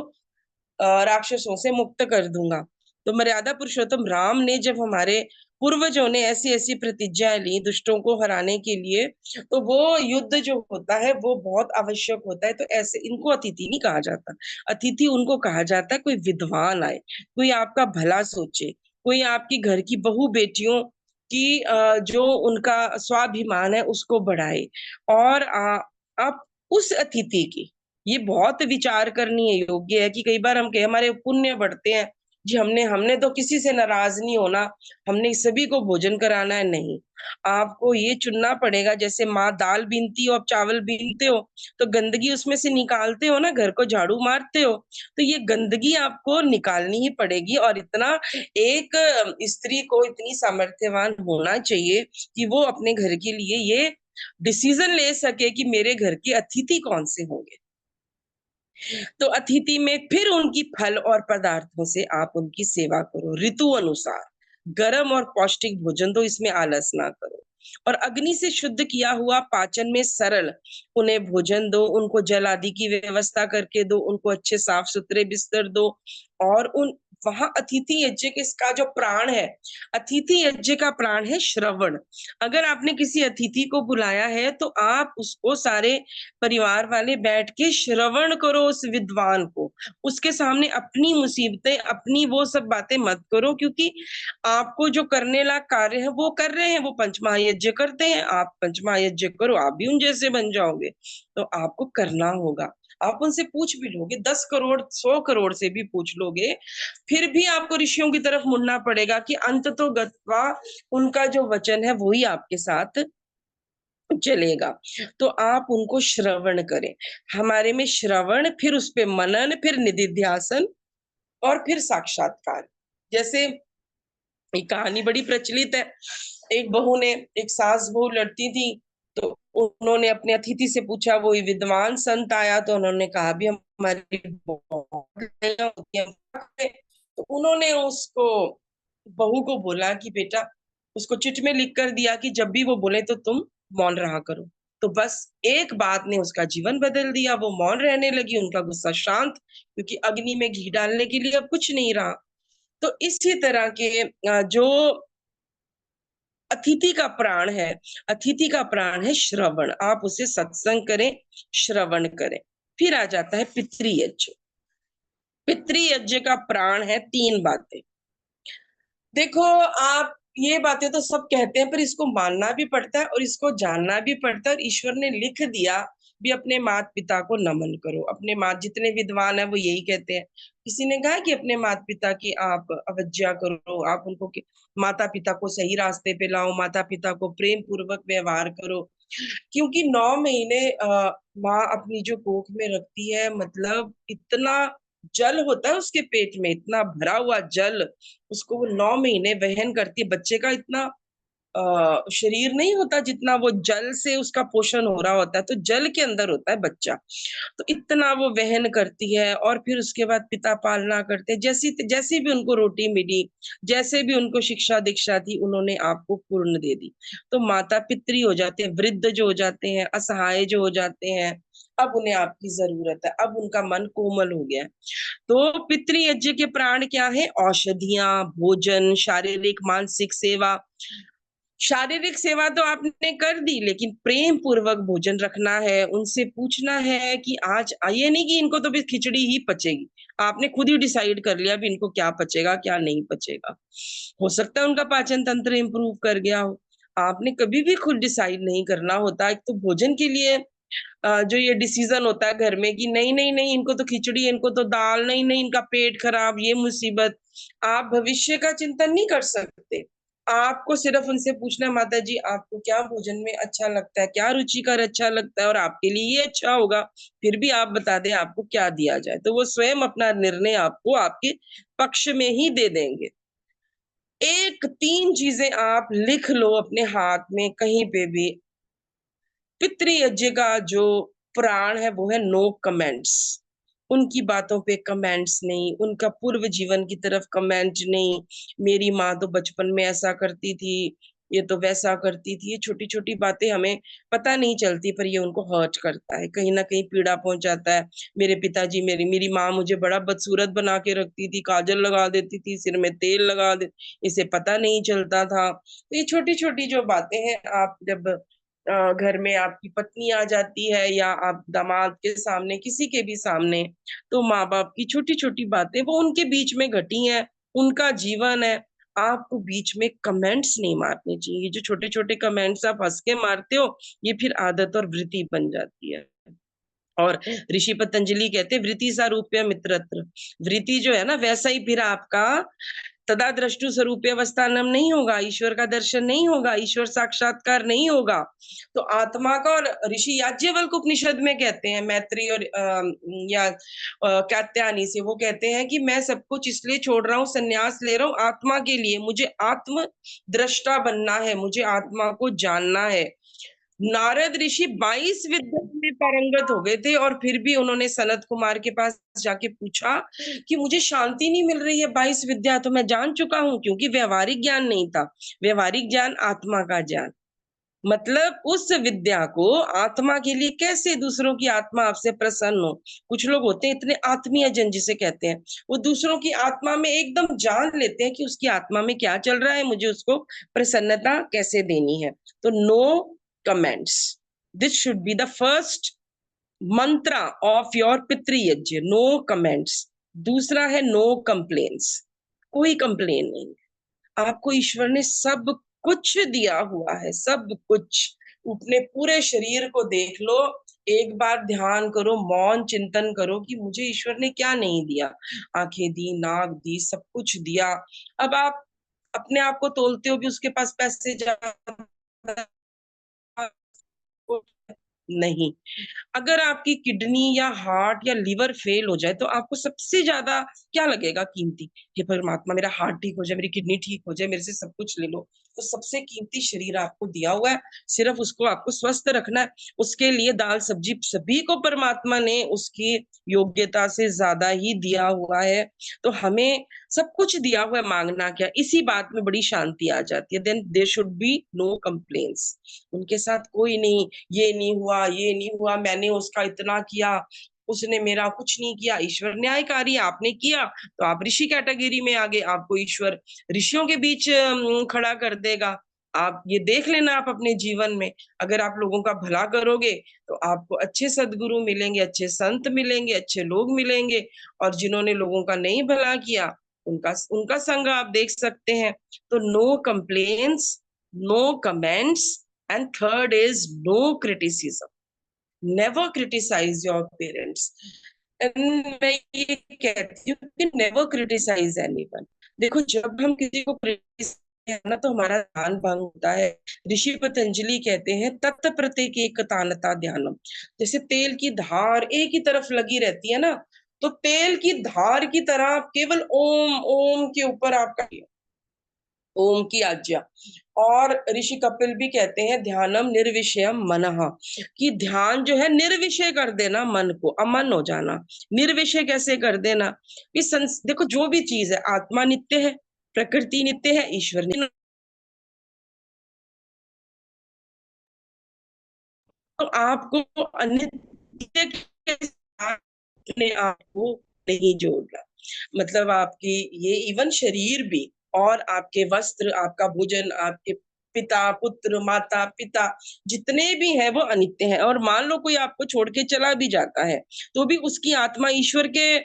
राक्षसों से मुक्त कर दूंगा। तो मर्यादा पुरुषोत्तम राम ने जब हमारे पूर्वजों ने ऐसी ऐसी प्रतिज्ञाएं ली दुष्टों को हराने के लिए, तो वो युद्ध जो होता है वो बहुत आवश्यक होता है। तो ऐसे इनको अतिथि नहीं कहा जाता, अतिथि उनको कहा जाता है कोई विद्वान आए, कोई आपका भला सोचे, कोई आपकी घर की बहू बेटियों की जो उनका स्वाभिमान है उसको बढ़ाए। और आप उस अतिथि की, ये बहुत विचार करनी है योग्य है कि कई बार हम कहे हमारे पुण्य बढ़ते हैं जी, हमने तो किसी से नाराज नहीं होना, हमने सभी को भोजन कराना है, नहीं। आपको ये चुनना पड़ेगा, जैसे माँ दाल बीनती हो, आप चावल बीनते हो तो गंदगी उसमें से निकालते हो ना, घर को झाड़ू मारते हो, तो ये गंदगी आपको निकालनी ही पड़ेगी। और इतना एक स्त्री को इतनी सामर्थ्यवान होना चाहिए कि वो अपने घर के लिए ये डिसीजन ले सके कि मेरे घर के अतिथि कौन से होंगे। तो अतिथि में फिर उनकी फल और पदार्थों से आप उनकी सेवा करो ऋतु अनुसार, गर्म और पौष्टिक भोजन दो, इसमें आलस ना करो। और अग्नि से शुद्ध किया हुआ पाचन में सरल उन्हें भोजन दो, उनको जल आदि की व्यवस्था करके दो, उनको अच्छे साफ सुथरे बिस्तर दो। और उन वहां अतिथि यज्ञ के इसका जो प्राण है, अतिथि यज्ञ का प्राण है श्रवण। अगर आपने किसी अतिथि को बुलाया है तो आप उसको सारे परिवार वाले बैठ के श्रवण करो उस विद्वान को, उसके सामने अपनी मुसीबतें, अपनी वो सब बातें मत करो, क्योंकि आपको जो करने लायक कार्य है वो कर रहे हैं, वो पंचमहायज्ञ करते हैं, आप पंचमहायज्ञ करो, आप भी उन जैसे बन जाओगे। तो आपको करना होगा। आप उनसे पूछ भी लोगे, 10 करोड़ 100 करोड़ से भी पूछ लोगे, फिर भी आपको ऋषियों की तरफ मुड़ना पड़ेगा कि अंततो गत्वा उनका जो वचन है वही आपके साथ चलेगा। तो आप उनको श्रवण करें। हमारे में श्रवण, फिर उस पे मनन, फिर निधिध्यासन और फिर साक्षात्कार। जैसे एक कहानी बड़ी प्रचलित है। एक बहू ने, एक सास बहू लड़ती थी, तो उन्होंने अपने अतिथि से पूछा, वो विद्वान संत आया, तो उन्होंने कहा भी हमारी बहुत लड़ाइयाँ होती हैं, हम क्या करें? तो उन्होंने उसको, बहू को बोला कि बेटा, उसको चिट में लिख कर दिया कि जब भी वो बोले तो तुम मौन रहा करो। तो बस एक बात ने उसका जीवन बदल दिया, वो मौन रहने लगी, उनका गुस्सा शांत, क्योंकि अग्नि में घी डालने के लिए अब कुछ नहीं रहा। तो इसी तरह के जो अतिथि का प्राण है, अतिथि का प्राण है श्रवण। आप उसे सत्संग करें, श्रवण करें। फिर आ जाता है पितृयज्ञ। पितृयज्ञ का प्राण है 3 बातें। देखो, आप ये बातें तो सब कहते हैं, पर इसको मानना भी पड़ता है और इसको जानना भी पड़ता है। और ईश्वर ने लिख दिया भी, अपने माता पिता को नमन करो। अपने माँ, जितने विद्वान है वो यही कहते हैं। किसी ने कहा कि अपने माता पिता की आप अवज्ञा करो, आप उनको माता पिता को सही रास्ते पे लाओ, माता पिता को प्रेम पूर्वक व्यवहार करो। क्योंकि 9 महीने माँ अपनी जो कोख में रखती है, मतलब इतना जल होता है उसके पेट में, इतना भरा हुआ जल, उसको वो 9 महीने वहन करती है। बच्चे का इतना शरीर नहीं होता जितना वो जल से उसका पोषण हो रहा होता है, तो जल के अंदर होता है बच्चा। तो इतना वो वहन करती है, और फिर उसके बाद पिता पालना करते हैं। जैसी जैसी भी उनको रोटी मिली, जैसे भी उनको शिक्षा दीक्षा थी, उन्होंने आपको पूर्ण दे दी। तो माता पितृ हो जाते हैं, वृद्ध जो हो जाते हैं, असहाय जो हो जाते हैं, अब उन्हें आपकी जरूरत है, अब उनका मन कोमल हो गया है। तो पितृयज्ञ के प्राण क्या है? औषधियां, भोजन, शारीरिक मानसिक सेवा। शारीरिक सेवा तो आपने कर दी, लेकिन प्रेम पूर्वक भोजन रखना है, उनसे पूछना है कि आज, ये नहीं कि इनको तो भी खिचड़ी ही पचेगी। आपने खुद ही डिसाइड कर लिया भी इनको क्या पचेगा क्या नहीं पचेगा। हो सकता है उनका पाचन तंत्र इंप्रूव कर गया हो। आपने कभी भी खुद डिसाइड नहीं करना होता। एक तो भोजन के लिए जो ये डिसीजन होता है घर में कि नहीं नहीं नहीं, इनको तो खिचड़ी, इनको तो दाल, नहीं नहीं, इनका पेट खराब, ये मुसीबत। आप भविष्य का चिंतन नहीं कर सकते। आपको सिर्फ उनसे पूछना है, माता जी आपको क्या भोजन में अच्छा लगता है, क्या रुचिकर अच्छा लगता है, और आपके लिए ये अच्छा होगा। फिर भी आप बता दें आपको क्या दिया जाए, तो वो स्वयं अपना निर्णय आपको आपके पक्ष में ही दे देंगे। 3 चीजें आप लिख लो अपने हाथ में कहीं पे भी। पितृयज्ञ का जो प्राण है वो है नो कमेंट्स। उनकी बातों पे कमेंट्स नहीं, उनका पूर्व जीवन की तरफ कमेंट नहीं। मेरी माँ तो बचपन में ऐसा करती थी, ये तो वैसा करती थी। ये छोटी छोटी बातें हमें पता नहीं चलती, पर ये उनको हर्ट करता है, कहीं ना कहीं पीड़ा पहुंचाता है। मेरे पिताजी, मेरी मेरी माँ मुझे बड़ा बदसूरत बना के रखती थी, काजल लगा देती थी, सिर में तेल लगा दे, इसे पता नहीं चलता था। तो ये छोटी छोटी जो बातें हैं, आप जब घर में आपकी पत्नी आ जाती है, या आप दामाद के सामने, किसी के भी सामने, तो माँ बाप की छोटी छोटी बातें वो उनके बीच में घटी हैं, उनका जीवन है। आपको बीच में कमेंट्स नहीं मारने चाहिए। जो छोटे छोटे कमेंट्स आप हंस के मारते हो, ये फिर आदत और वृत्ति बन जाती है। और ऋषि पतंजलि कहते हैं, वृत्ति सा रूपया मित्रत्र। वृत्ति जो है ना, वैसा ही फिर आपका तदा द्रष्टु स्वरूपावस्थानम नहीं होगा, ईश्वर का दर्शन नहीं होगा, ईश्वर साक्षात्कार नहीं होगा। तो आत्मा का, और ऋषि याज्ञवल्क्य उपनिषद में कहते हैं, मैत्री और कात्यायनी से, वो कहते हैं कि मैं सब कुछ इसलिए छोड़ रहा हूँ, संन्यास ले रहा हूँ आत्मा के लिए। मुझे आत्म दृष्टा बनना है, मुझे आत्मा को जानना है। नारद ऋषि 22 विद्या में पारंगत हो गए थे, और फिर भी उन्होंने सनत कुमार के पास जाके पूछा कि मुझे शांति नहीं मिल रही है, 22 विद्या तो मैं जान चुका हूँ। क्योंकि व्यवहारिक ज्ञान नहीं था। व्यवहारिक ज्ञान आत्मा का ज्ञान, मतलब उस विद्या को आत्मा के लिए, कैसे दूसरों की आत्मा आपसे प्रसन्न हो। कुछ लोग होते हैं इतने आत्मीय जन जिसे कहते हैं, वो दूसरों की आत्मा में एकदम जान लेते हैं कि उसकी आत्मा में क्या चल रहा है, मुझे उसको प्रसन्नता कैसे देनी है। तो no comments, this should be the first mantra of your पितृयज्ञ, no comments। दूसरा है no complaints, कोई कंप्लेन नहीं। आपको ईश्वर ने सब कुछ दिया हुआ है, सब कुछ। अपने पूरे शरीर को देख लो, एक बार ध्यान करो, मौन चिंतन करो कि मुझे ईश्वर ने क्या नहीं दिया। आंखें दी, नाक दी, सब कुछ दिया। अब आप अपने आप को तोलते हो कि उसके पास पैसे ज्यादा नहीं। अगर आपकी किडनी या हार्ट या लिवर फेल हो जाए तो आपको सबसे ज्यादा क्या लगेगा कीमती? हे परमात्मा, मेरा हार्ट ठीक हो जाए, मेरी किडनी ठीक हो जाए, मेरे से सब कुछ ले लो। तो सबसे कीमती शरीर आपको दिया हुआ है, सिर्फ उसको आपको स्वस्थ रखना है। उसके लिए दाल सब्जी सभी को परमात्मा ने उसकी योग्यता से ज्यादा ही दिया हुआ है। तो हमें सब कुछ दिया हुआ है, मांगना क्या। इसी बात में बड़ी शांति आ जाती है। Then there should be no complaints. उनके साथ कोई नहीं, ये नहीं हुआ, ये नहीं हुआ, मैंने उसका इतना किया, उसने मेरा कुछ नहीं किया। ईश्वर न्यायकारी, आपने किया तो आप ऋषि कैटेगरी में आ गए, आपको ईश्वर ऋषियों के बीच खड़ा कर देगा। आप ये देख लेना, आप अपने जीवन में अगर आप लोगों का भला करोगे तो आपको अच्छे सद्गुरु मिलेंगे, अच्छे संत मिलेंगे, अच्छे लोग मिलेंगे। और जिन्होंने लोगों का नहीं भला किया उनका उनका संग आप देख सकते हैं। तो no complaints, no comments, and third is no criticism. Never criticise your parents. मैं ये कहती हूँ कि नेवर क्रिटिसाइज एनीवन। देखो, जब हम किसी को क्रिटिसाइज है ना तो हमारा ध्यान भंग होता है। ऋषि पतंजलि कहते हैं तत् प्रत्येक एक तानता ध्यानम। जैसे तेल की धार एक ही तरफ लगी रहती है ना, तो तेल की धार की तरह केवल ओम ओम के ऊपर आपका ओम की आज्ञा। और ऋषि कपिल भी कहते हैं ध्यानम निर्विषयम मनः, कि ध्यान जो है निर्विषय कर देना, मन को अमन हो जाना। निर्विषय कैसे कर देना? देखो, जो भी चीज है, आत्मा नित्य है, प्रकृति नित्य है, ईश्वर नित्य। तो आपको अनित्य के साथ अपने आप को नहीं जोड़ना। मतलब आपकी ये इवन शरीर भी, और आपके वस्त्र, आपका भोजन, आपके पिता पुत्र माता पिता जितने भी हैं वो अनित्य हैं। और मान लो कोई आपको छोड़ के चला भी जाता है तो भी उसकी आत्मा ईश्वर के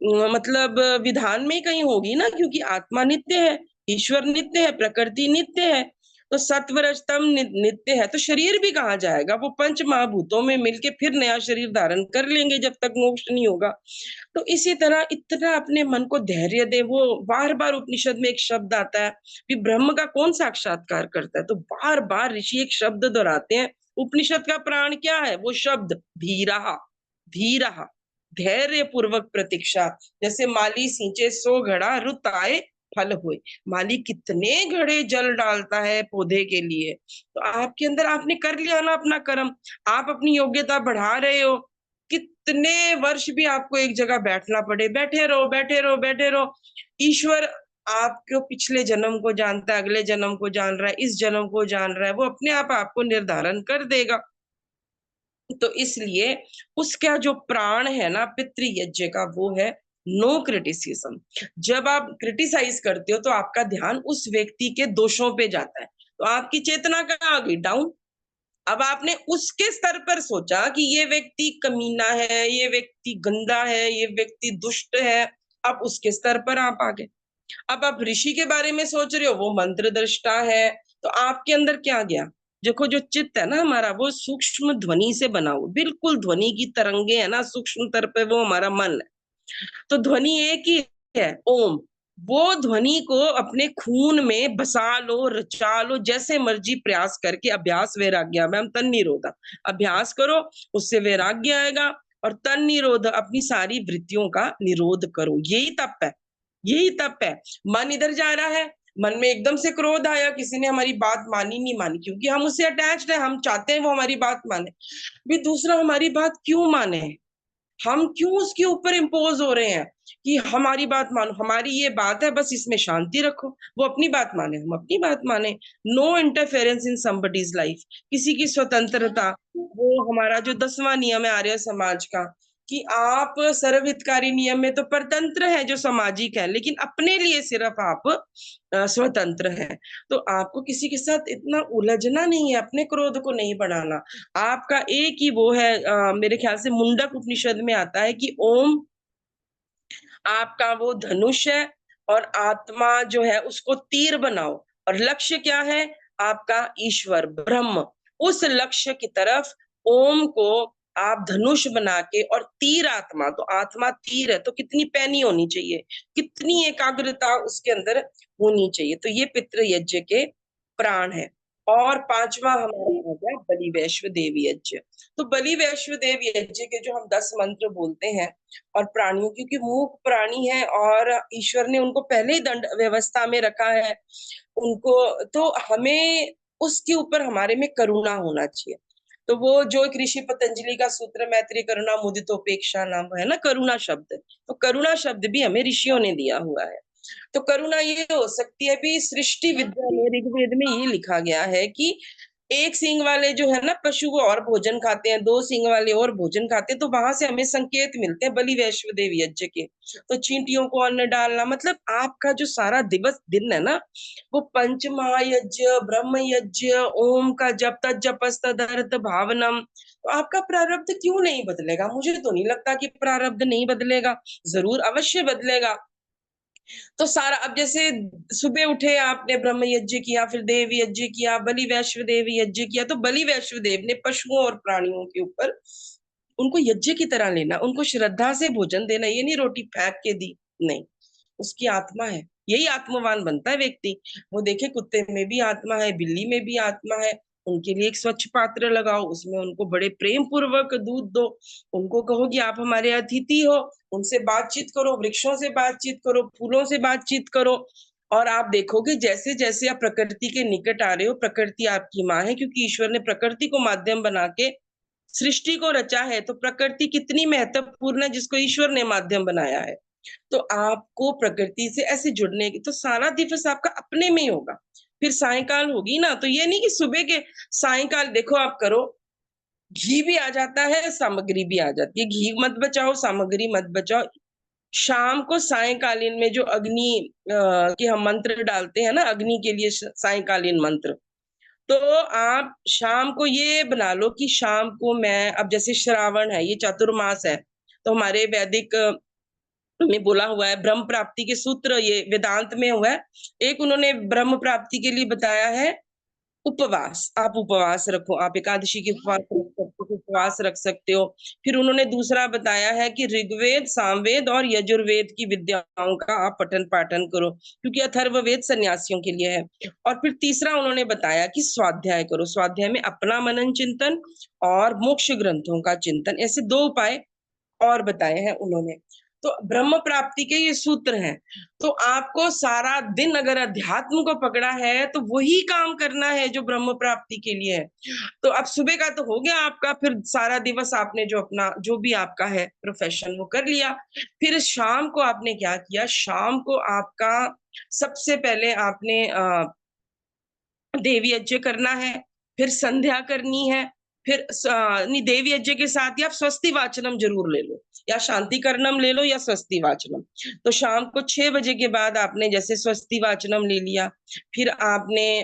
मतलब विधान में ही कहीं होगी ना, क्योंकि आत्मा नित्य है, ईश्वर नित्य है, प्रकृति नित्य है। तो सत्वरजतम नित्य है, तो शरीर भी कहाँ जाएगा? वो पंच महाभूतों में मिलके फिर नया शरीर धारण कर लेंगे जब तक मोक्ष नहीं होगा। तो इसी तरह इतना अपने मन को धैर्य दे। वो बार बार उपनिषद में एक शब्द आता है कि ब्रह्म का कौन साक्षात्कार करता है, तो बार बार ऋषि एक शब्द दोहराते हैं। उपनिषद का प्राण क्या है? वो शब्द धीरा। धीरा, धैर्य पूर्वक प्रतीक्षा। जैसे माली सींचे सो घड़ा, रुत आए फल हुए। माली कितने घड़े जल डालता है पौधे के लिए। तो आपके अंदर आपने कर लिया ना अपना कर्म, आप अपनी योग्यता बढ़ा रहे हो। कितने वर्ष भी आपको एक जगह बैठना पड़े, बैठे रहो, बैठे रहो, बैठे रहो। ईश्वर आपको पिछले जन्म को जानता है, अगले जन्म को जान रहा है, इस जन्म को जान रहा है। वो अपने आप आपको निर्धारण कर देगा। तो इसलिए उसका जो प्राण है ना पितृयज्ञ का, वो है नो क्रिटिसिज्म। जब आप क्रिटिसाइज करते हो तो आपका ध्यान उस व्यक्ति के दोषों पे जाता है, तो आपकी चेतना कहाँ आ गई? डाउन। अब आपने उसके स्तर पर सोचा कि ये व्यक्ति कमीना है, ये व्यक्ति गंदा है, ये व्यक्ति दुष्ट है। अब उसके स्तर पर आप आ गए। अब आप ऋषि के बारे में सोच रहे हो, वो मंत्र दृष्टा है। तो आपके अंदर क्या गया? देखो, जो चित्त है ना हमारा, वो सूक्ष्म ध्वनि से बना हुआ, बिल्कुल ध्वनि की तरंगे है ना, सूक्ष्म स्तर पे वो हमारा मन है। तो ध्वनि एक ही है, ओम। वो ध्वनि को अपने खून में बसा लो, रचा लो, जैसे मर्जी प्रयास करके। अभ्यास वैराग्य में हम तन निरोधा, अभ्यास करो, उससे वैराग्य आएगा। और तन निरोध, अपनी सारी वृत्तियों का निरोध करो। यही तप है, यही तप है। मन इधर जा रहा है, मन में एकदम से क्रोध आया, किसी ने हमारी बात मानी नहीं मानी, क्योंकि हम उससे अटैच्ड है, हम चाहते हैं वो हमारी बात माने। भी दूसरा हमारी बात क्यों माने? हम क्यों उसके ऊपर इम्पोज हो रहे हैं कि हमारी बात मानो, हमारी ये बात है, बस इसमें शांति रखो। वो अपनी बात माने, हम अपनी बात माने। No interference in somebody's life. किसी की स्वतंत्रता, वो हमारा जो 10वां नियम है आर्य समाज का, कि आप सर्वहितकारी नियम में तो परतंत्र है, जो सामाजिक है, लेकिन अपने लिए सिर्फ आप स्वतंत्र है। तो आपको किसी के साथ इतना उलझना नहीं है, अपने क्रोध को नहीं बढ़ाना। आपका एक ही वो है, मेरे ख्याल से मुंडक उपनिषद में आता है कि ओम आपका वो धनुष है, और आत्मा जो है उसको तीर बनाओ। और लक्ष्य क्या है? आपका ईश्वर ब्रह्म। उस लक्ष्य की तरफ ओम को आप धनुष बना के, और तीर आत्मा, तो आत्मा तीर है तो कितनी पैनी होनी चाहिए, कितनी एकाग्रता उसके अंदर होनी चाहिए। तो ये पितृ यज्ञ के प्राण है। और पांचवा हमारा हो गया बलि वैश्व देव यज्ञ। तो बलि वैश्व देव यज्ञ के जो हम 10 मंत्र बोलते हैं, और प्राणियों, क्योंकि मूक प्राणी है और ईश्वर ने उनको पहले ही दंड व्यवस्था में रखा है उनको, तो हमें उसके ऊपर हमारे में करुणा होना चाहिए। तो वो जो एक ऋषि पतंजलि का सूत्र, मैत्री करुणा मुदितोपेक्षा नाम है ना, करुणा शब्द, तो करुणा शब्द भी हमें ऋषियों ने दिया हुआ है। तो करुणा ये हो सकती है भी, सृष्टि विद्या में ऋग्वेद में ये लिखा गया है कि एक सींग वाले जो है ना पशु वो और भोजन खाते हैं, दो सींग वाले और भोजन खाते हैं, तो वहां से हमें संकेत मिलते हैं बलि वैश्व देव यज्ञ के। तो चींटियों को अन्न डालना, मतलब आपका जो सारा दिवस दिन है ना, वो पंच महायज्ञ, ब्रह्म यज्ञ, ओम का जप, तत् जपस तदर्थ भावनम, तो आपका प्रारब्ध क्यों नहीं बदलेगा? मुझे तो नहीं लगता कि प्रारब्ध नहीं बदलेगा, जरूर अवश्य बदलेगा। तो सारा, अब जैसे सुबह उठे आपने ब्रह्म यज्ञ किया, फिर देव यज्ञ किया, बलि वैश्व देव यज्ञ किया, तो बलि वैश्व देव ने पशुओं और प्राणियों के ऊपर उनको यज्ञ की तरह लेना, उनको श्रद्धा से भोजन देना, ये नहीं रोटी फेंक के दी, नहीं, उसकी आत्मा है, यही आत्मवान बनता है व्यक्ति। वो देखे कुत्ते में भी आत्मा है, बिल्ली में भी आत्मा है, उनके लिए एक स्वच्छ पात्र लगाओ, उसमें उनको बड़े प्रेम पूर्वक दूध दो, उनको कहो कि आप हमारे अतिथि हो, उनसे बातचीत करो, वृक्षों से बातचीत करो, फूलों से बातचीत करो। और आप देखोगे जैसे जैसे आप प्रकृति के निकट आ रहे हो, प्रकृति आपकी माँ है, क्योंकि ईश्वर ने प्रकृति को माध्यम बना के सृष्टि को रचा है। तो प्रकृति कितनी महत्वपूर्ण है जिसको ईश्वर ने माध्यम बनाया है। तो आपको प्रकृति से ऐसे जुड़ने की, तो सारा दिवस आपका अपने में ही होगा। फिर सायकाल होगी ना, तो ये नहीं कि सुबह के सायकाल देखो आप करो, घी भी आ जाता है, सामग्री भी आ जाती है, घी मत बचाओ, सामग्री मत बचाओ। शाम को सायकालीन में जो अग्नि के हम मंत्र डालते हैं ना, अग्नि के लिए सायकालीन मंत्र, तो आप शाम को ये बना लो कि शाम को मैं, अब जैसे श्रावण है, ये चातुर्मास है, तो हमारे वैदिक में बोला हुआ है, ब्रह्म प्राप्ति के सूत्र ये वेदांत में हुआ है। एक उन्होंने ब्रह्म प्राप्ति के लिए बताया है उपवास, आप उपवास रखो, आप एकादशी के उपवास रख सकते हो। फिर उन्होंने दूसरा बताया है कि ऋग्वेद, सामवेद और यजुर्वेद की विद्याओं का आप पठन पाठन करो, क्योंकि अथर्ववेद सन्यासियों के लिए है। और फिर तीसरा उन्होंने बताया कि स्वाध्याय करो, स्वाध्याय में अपना मनन चिंतन और मोक्ष ग्रंथों का चिंतन, ऐसे 2 उपाय और बताए हैं उन्होंने। तो ब्रह्म प्राप्ति के ये सूत्र हैं। तो आपको सारा दिन अगर अध्यात्म को पकड़ा है तो वही काम करना है जो ब्रह्म प्राप्ति के लिए है। तो अब सुबह का तो हो गया आपका, फिर सारा दिवस आपने जो अपना जो भी आपका है प्रोफेशन वो कर लिया। फिर शाम को आपने क्या किया? शाम को आपका सबसे पहले आपने देवी यज्ञ करना है, फिर संध्या करनी है, फिर नहीं, देवी यज्ञ के साथ ही आप स्वस्ति वाचनम जरूर ले लो, या शांति करनम ले लो या स्वस्ति वाचनम। तो शाम को 6 बजे के बाद आपने जैसे स्वस्ति वाचनम ले लिया, फिर आपने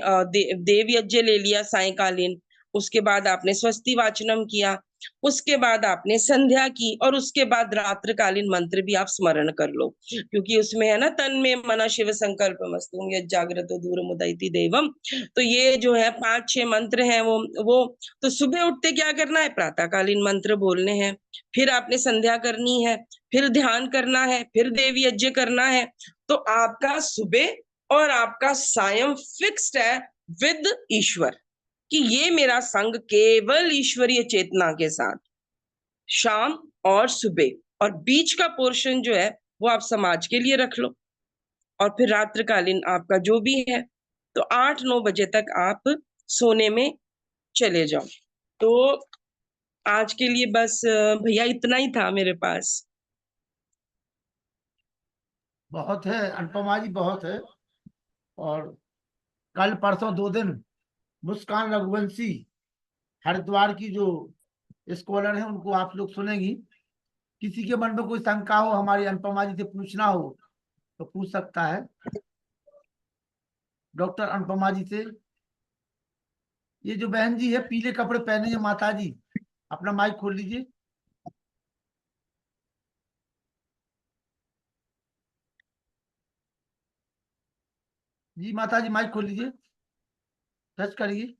देव यज्ञ ले लिया सायकालीन, उसके बाद आपने स्वस्ति वाचनम किया, उसके बाद आपने संध्या की, और उसके बाद रात्रिकालीन मंत्र भी आप स्मरण कर लो, क्योंकि उसमें है ना, तन में मना शिव संकल्प मस्तु जागृत दूर मुदयति देवम। तो ये जो है 5-6 मंत्र हैं वो तो सुबह उठते क्या करना है? प्रातःकालीन मंत्र बोलने हैं, फिर आपने संध्या करनी है, फिर ध्यान करना है, फिर देवी यज्ञ करना है। तो आपका सुबह और आपका सायं फिक्स्ड है विद ईश्वर, कि ये मेरा संग केवल ईश्वरीय चेतना के साथ, शाम और सुबह, और बीच का पोर्शन जो है वो आप समाज के लिए रख लो, और फिर रात्रिकालीन आपका जो भी है, तो 8-9 बजे तक आप सोने में चले जाओ। तो आज के लिए बस भैया इतना ही था मेरे पास। बहुत है अनुपमा जी, बहुत है। और कल परसों 2 दिन मुस्कान रघुवंशी हरिद्वार की जो स्कॉलर है उनको आप लोग सुनेंगी। किसी के मन में कोई शंका हो, हमारी अनुपमा जी से पूछना हो तो पूछ सकता है डॉक्टर अनुपमा जी से। ये जो बहन जी है पीले कपड़े पहने हैं, माता जी अपना माइक खोल लीजिए। जी माता जी माइक खोल लीजिए, टच करिए।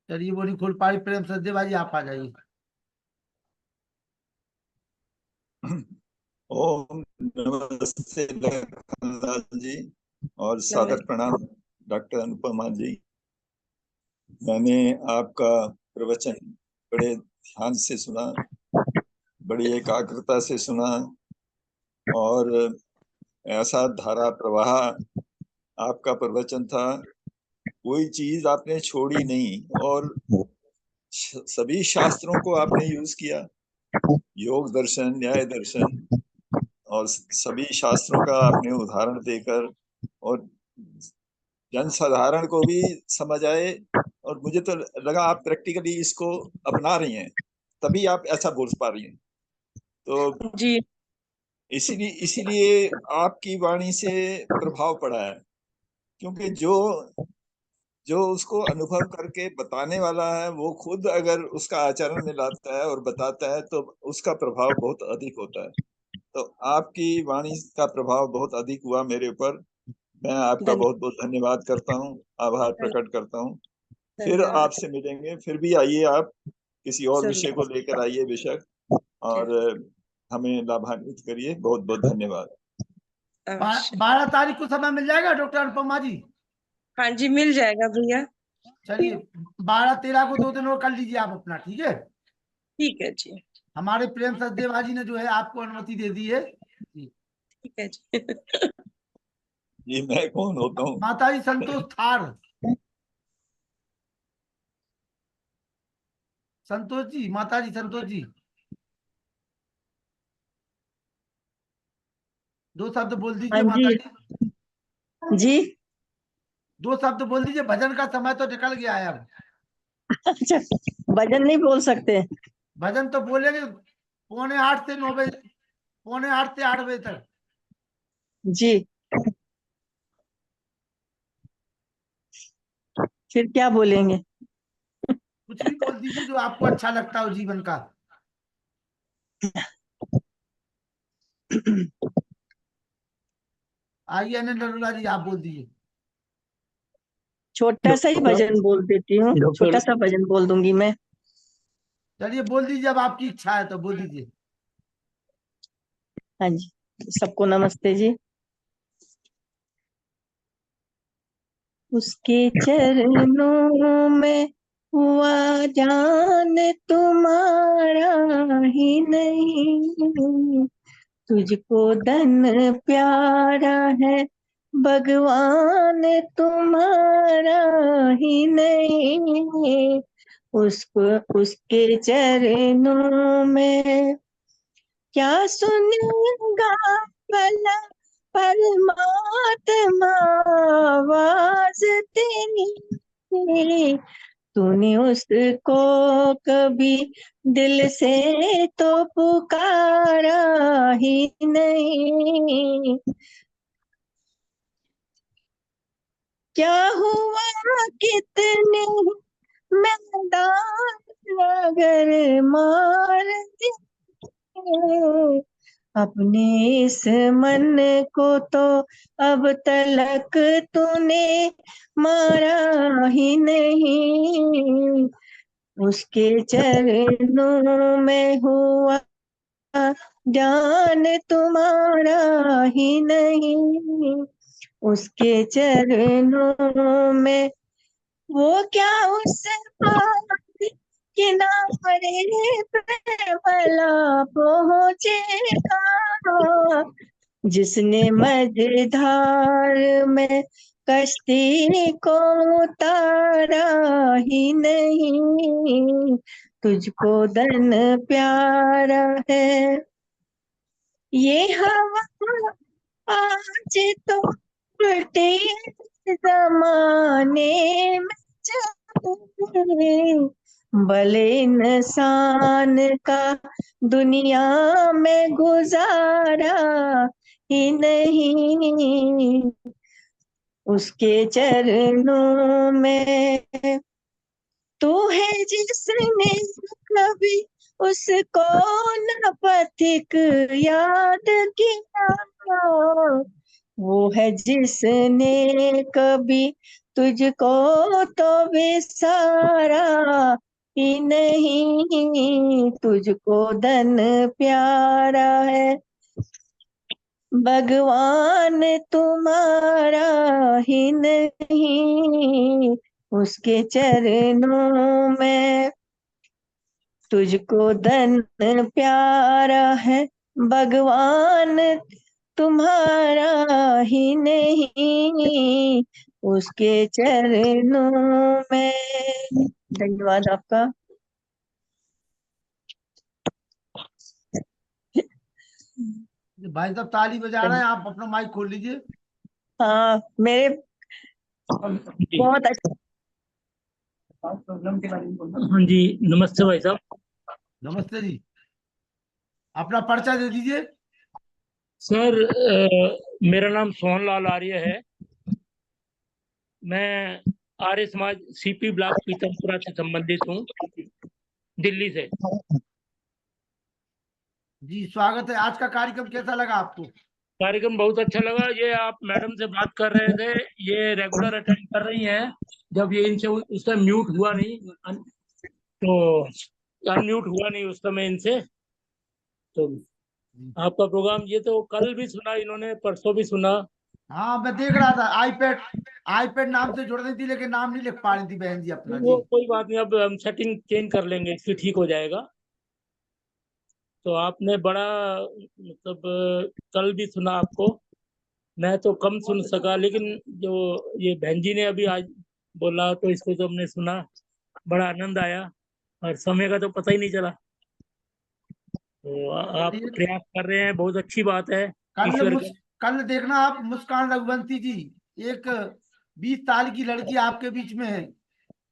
चलिए वो नहीं खोल पा रही, प्रेम सचदेव भाई आप आ जाइए। ओम नमस्ते लखनलाल जी और सादर नमस्ते। प्रणाम डॉक्टर अनुपमा जी। मैंने आपका प्रवचन बड़े ध्यान से सुना, बड़ी एकाग्रता से सुना और ऐसा धारा प्रवाह आपका प्रवचन था, कोई चीज आपने छोड़ी नहीं और सभी शास्त्रों को आपने यूज किया, योग दर्शन, न्याय दर्शन और सभी शास्त्रों का आपने उदाहरण देकर और जनसाधारण को भी समझ आए। और मुझे तो लगा आप प्रैक्टिकली इसको अपना रही हैं, तभी आप ऐसा बोल पा रही हैं। तो जी इसीलिए इसीलिए आपकी वाणी से प्रभाव पड़ा है, क्योंकि जो जो उसको अनुभव करके बताने वाला है वो खुद अगर उसका आचरण में लाता है और बताता है तो उसका प्रभाव बहुत अधिक होता है। तो आपकी वाणी का प्रभाव बहुत अधिक हुआ मेरे ऊपर। मैं आपका धन्यवाद। बहुत बहुत धन्यवाद करता हूँ, आभार प्रकट करता हूँ। फिर धन्यवाद। आपसे मिलेंगे, फिर भी आइए आप किसी और विषय को जरूर। लेकर आइए बेशक, और हमें लाभान्वित करिए। बहुत बहुत धन्यवाद। अवश्य। 12 तारीख को समय मिल जाएगा डॉक्टर अनुपमा जी? हाँ जी, मिल जाएगा भैया। चलिए 12-13 को 2 दिन और कर लीजिए आप अपना, ठीक है? ठीक है जी। हमारे प्रेम सचदेव जी ने जो है आपको अनुमति दे दी है जी। ठीक है जी। ये मैं कौन होता हूँ? माता जी संतोष थार, संतोष जी, माता जी संतोष जी, 2 शब्द बोल हाँ दीजिए जी माता जी। जी। 2 शब्द बोल दीजिए, भजन का समय तो निकल गया है अब। अच्छा, भजन नहीं बोल सकते? भजन तो बोलेंगे 7:45 से 9 बजे, 7:45 से 8 बजे तक। जी, फिर क्या बोलेंगे? कुछ भी बोल दीजिए जो आपको अच्छा लगता हो जीवन का। आइए अनिल नरूला जी आप बोल दीजिए। छोटा सा ही भजन बोल देती हूँ, छोटा डॉक्टर सा भजन बोल दूंगी मैं। चलिए बोल दीजिए, अब आपकी इच्छा है तो बोल दीजिए। हाँ जी, सबको नमस्ते जी। उसके चरणों में हुआ जान तुम्हारा ही नहीं, तुझको धन प्यारा है भगवान तुम्हारा ही नहीं, उसको उसके चरणों में क्या सुनेगा भला परमात्मा आवाज तेरी, तूने उसको कभी दिल से तो पुकारा ही नहीं, क्या हुआ कितने मैदान अगर मार दिए, अपने इस मन को तो अब तलक तूने मारा ही नहीं, उसके चरणों में हुआ जान तुम्हारा ही नहीं, उसके चरणों में वो क्या उस पार किनारे पे भला पहुंचेगा, जिसने मझधार में कश्ती को उतारा ही नहीं, तुझको धन प्यारा है ये हवा आज तो उल्टे जमाने में चले, भले इंसान का दुनिया में गुजारा ही नहीं, उसके चरणों में तू है जिसने कभी उसको न पथिक याद किया, वो है जिसने कभी तुझको तो विसारा ही नहीं, तुझको धन प्यारा है भगवान तुम्हारा ही नहीं, उसके चरणों में तुझको धन प्यारा है भगवान तुम्हारा ही नहीं, उसके चरणों में। धन्यवाद आपका। भाई साहब ताली बजा रहे हैं, आप अपना माइक खोल लीजिए। हाँ, मेरे जी बहुत अच्छा प्रोग्राम के बारे में बोलना। हाँ जी, नमस्ते भाई साहब। नमस्ते जी, अपना पर्चा दे दीजिए। सर मेरा नाम सोहनलाल आर्य है। मैं आर्य समाज सीपी ब्लॉक पीतमपुरा से संबंधित हूँ, दिल्ली से। जी स्वागत है। आज का कार्यक्रम कैसा लगा आपको? कार्यक्रम बहुत अच्छा लगा। ये आप मैडम से बात कर रहे थे, ये रेगुलर अटेंड कर रही हैं। जब ये इनसे उस टाइम म्यूट हुआ नहीं, तो अनम्यूट हुआ नहीं उस समय इनसे। तो आपका प्रोग्राम ये तो कल भी सुना इन्होंने, परसों भी सुना। हाँ मैं देख रहा था, आईपैड आईपैड नाम से जुड़ रही थी, लेकिन नाम नहीं लिख पा रही थी बहन जी अपना। वो जी कोई बात नहीं, अब हम सेटिंग चेंज कर लेंगे, इसलिए ठीक हो जाएगा। तो आपने बड़ा मतलब कल भी सुना आपको, मैं तो कम सुन सका, लेकिन जो ये बहन जी ने अभी आज बोला तो इसको तो हमने सुना, बड़ा आनंद आया और समय का तो पता ही नहीं चला। तो आप चलिए, प्रयास कर रहे हैं, बहुत अच्छी बात है। कल ईश्वर का। कल देखना आप, मुस्कान रघुवंशी जी, एक 20 साल की लड़की आपके बीच में है,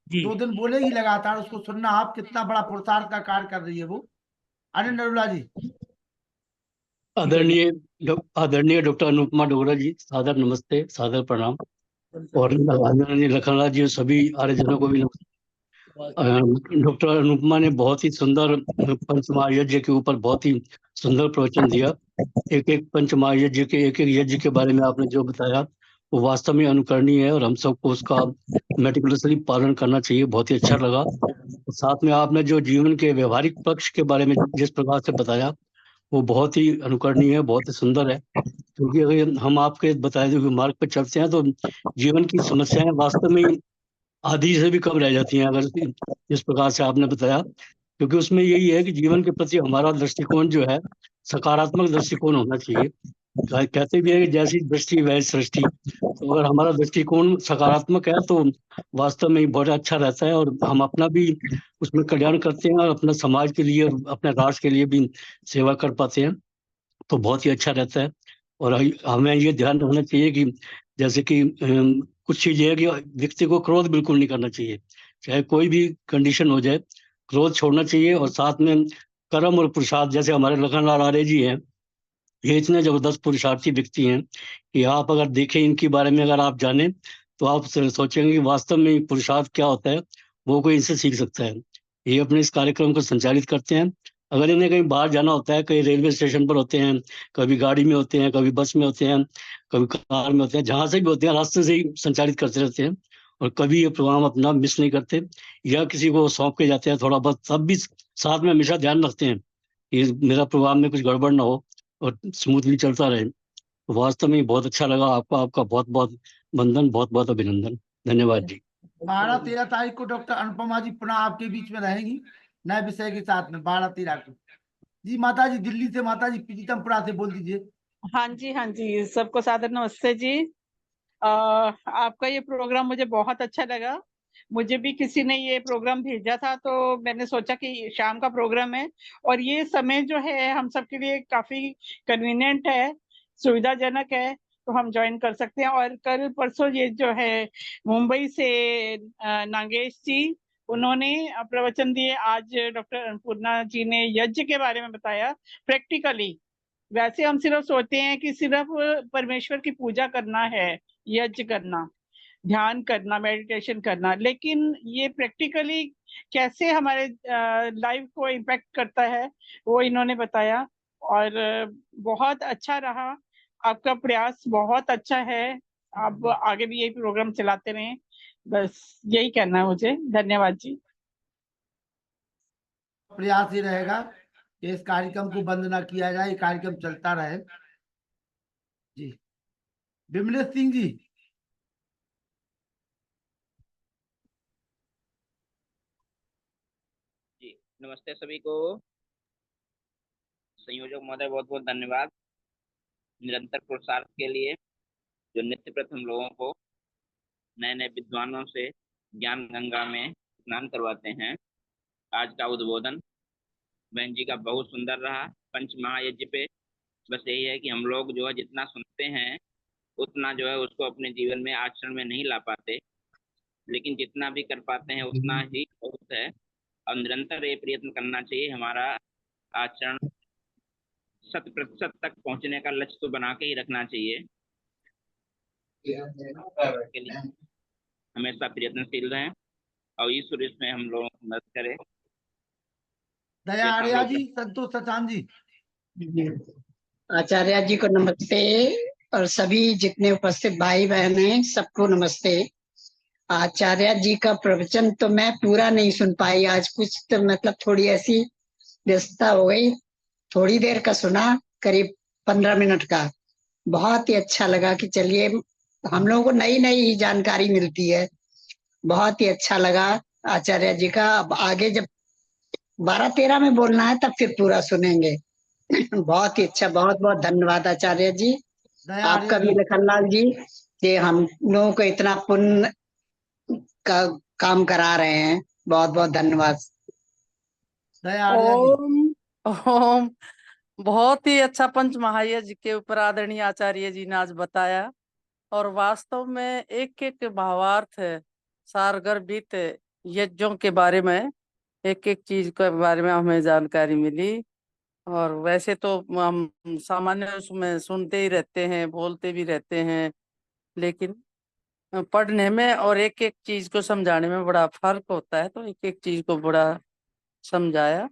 जी 2 दिन बोलेगी लगातार, उसको सुनना आप, कितना बड़ा पुरुषार्थ का कार्य कर रही है वो। अनिल नरुला जी। ठीक है जी। आदरणीय डॉक्टर अनुपमा डोगरा जी, सादर नमस्ते, सादर प्रणाम। और आदरणीय लखनलाल जी, सभी आर्यजनों को भी नमस्ते। डॉक्टर अनुपमा ने बहुत ही सुंदर पंच महायज्ञ के ऊपर बहुत ही सुंदर प्रवचन दिया। एक एक पंच महायज्ञ के एक एक यज्ञ के बारे में आपने जो बताया वो वास्तव में अनुकरणीय है और हम सबको उसका मेटिकुलसली पालन करना चाहिए। बहुत ही अच्छा लगा। साथ में आपने जो जीवन के व्यवहारिक पक्ष के बारे में जिस प्रकार से बताया वो बहुत ही अनुकरणीय है, बहुत ही सुंदर है। क्योंकि अगर हम आपके बताए हुए मार्ग पर चलते हैं तो जीवन की समस्याएं वास्तव में आधी से भी कम रह जाती हैं, अगर जिस प्रकार से आपने बताया। क्योंकि उसमें यही है कि जीवन के प्रति हमारा दृष्टिकोण जो है सकारात्मक दृष्टिकोण होना चाहिए। कहते भी है कि जैसी दृष्टि वह सृष्टि। तो अगर हमारा दृष्टिकोण सकारात्मक है तो वास्तव में बहुत अच्छा रहता है और हम अपना भी उसमें कल्याण करते हैं और अपना समाज के लिए और अपने राष्ट्र के लिए भी सेवा कर पाते हैं। तो बहुत ही अच्छा रहता है। और हमें ये ध्यान रखना चाहिए कि जैसे कि कुछ चीज़ है कि व्यक्ति को क्रोध बिल्कुल नहीं करना चाहिए, चाहे कोई भी कंडीशन हो जाए, क्रोध छोड़ना चाहिए। और साथ में कर्म और पुरुषार्थ, जैसे हमारे लखनलाल आर्य जी हैं, ये इतने जबरदस्त पुरुषार्थी व्यक्ति हैं कि आप अगर देखें इनके बारे में, अगर आप जानें तो आप सोचेंगे कि वास्तव में पुरुषार्थ क्या होता है, वो कोई इनसे सीख सकता है। ये अपने इस कार्यक्रम को संचालित करते हैं। अगर इन्हें कहीं बाहर जाना होता है, कहीं रेलवे स्टेशन पर होते हैं, कभी गाड़ी में होते हैं, कभी बस में होते हैं, कभी कार में होते हैं, जहाँ से भी होते हैं रास्ते से ही संचालित करते रहते हैं। और कभी ये प्रोग्राम अपना मिस नहीं करते, या किसी को सौंप के जाते हैं थोड़ा बहुत, तब भी साथ में हमेशा ध्यान रखते हैं कि मेरा प्रोग्राम में कुछ गड़बड़ ना हो और स्मूथली चलता रहे। वास्तव में बहुत अच्छा लगा। आपका आपका बहुत बहुत वंदन, बहुत बहुत अभिनंदन। धन्यवाद जी। 12-13 तारीख को डॉक्टर अनुपमा जी पुनः आपके बीच में रहेंगी, नए विषय के साथ में, 12-13 को। जी माता जी, दिल्ली से माता जी पीतमपुरा से बोल दीजिए। हाँ जी, सबको सादर नमस्ते जी। आपका ये प्रोग्राम मुझे बहुत अच्छा लगा। मुझे भी किसी ने ये प्रोग्राम भेजा था, तो मैंने सोचा कि शाम का प्रोग्राम है और ये समय जो है हम सबके लिए काफी कन्वीनियंट है, सुविधाजनक है, तो हम ज्वाइन कर सकते हैं। और कल परसों ये जो है मुंबई से नागेश जी, उन्होंने प्रवचन दिए। आज डॉक्टर अन्नपूर्णा जी ने यज्ञ के बारे में बताया प्रैक्टिकली। वैसे हम सिर्फ सोचते हैं कि सिर्फ परमेश्वर की पूजा करना है, यज्ञ करना, ध्यान करना, मेडिटेशन करना, लेकिन ये प्रैक्टिकली कैसे हमारे लाइफ को इम्पैक्ट करता है वो इन्होंने बताया और बहुत अच्छा रहा। आपका प्रयास बहुत अच्छा है। आप आगे भी यही प्रोग्राम चलाते रहें, बस यही कहना है मुझे। धन्यवाद जी। प्रयास ही रहेगा कि इस कार्यक्रम को बंद ना किया जाए, ये कार्यक्रम चलता रहे। जी, विमलेश सिंह जी। जी नमस्ते सभी को। संयोजक महोदय बहुत बहुत धन्यवाद निरंतर पुरुषार्थ के लिए, जो नित्य प्रथम लोगों को नए नए विद्वानों से ज्ञान गंगा में स्नान करवाते हैं। आज का उद्बोधन बहन जी का बहुत सुंदर रहा पंच महायज्ञ पे। बस यही है कि हम लोग जो है जितना सुनते हैं उतना जो है उसको अपने जीवन में आचरण में नहीं ला पाते, लेकिन जितना भी कर पाते हैं उतना ही बहुत है। और निरंतर ये प्रयत्न करना चाहिए, हमारा आचरण 100% तक पहुंचने का लक्ष्य तो बना के ही रखना चाहिए। के लिए हमेशा प्रयत्नशील रहें और ईश्वर इसमें हम लोगों की मदद करे। दया आर्या जी, संतोष सचान जी। आचार्य जी को नमस्ते और सभी जितने उपस्थित भाई बहन हैं सबको नमस्ते। आचार्य जी का प्रवचन तो मैं पूरा नहीं सुन पाई आज, कुछ तो मतलब थोड़ी ऐसी व्यस्तता हो गई, थोड़ी देर का सुना, करीब 15 मिनट का। बहुत ही अच्छा लगा कि चलिए हम लोगों को नई नई जानकारी मिलती है। बहुत ही अच्छा लगा आचार्य जी का। अब आगे जब 12-13 में बोलना है तब फिर पूरा सुनेंगे। बहुत ही अच्छा, बहुत बहुत धन्यवाद आचार्य जी। दया आपका आर्या भी जी। लखनलाल जी कि हम लोगों को इतना पुण्य का काम करा रहे हैं। बहुत बहुत धन्यवाद। दया आर्या जी। ओम ओम। बहुत ही अच्छा पंच महायज्ञ के ऊपर आदरणीय आचार्य जी ने आज बताया, और वास्तव में एक एक भावार्थ है, सारगर्भित यज्ञों के बारे में, एक एक चीज के बारे में हमें जानकारी मिली। और वैसे तो हम सामान्य उसमें सुनते ही रहते हैं, बोलते भी रहते हैं, लेकिन पढ़ने में और एक एक चीज को समझाने में बड़ा फर्क होता है। तो एक एक चीज को बड़ा समझाया,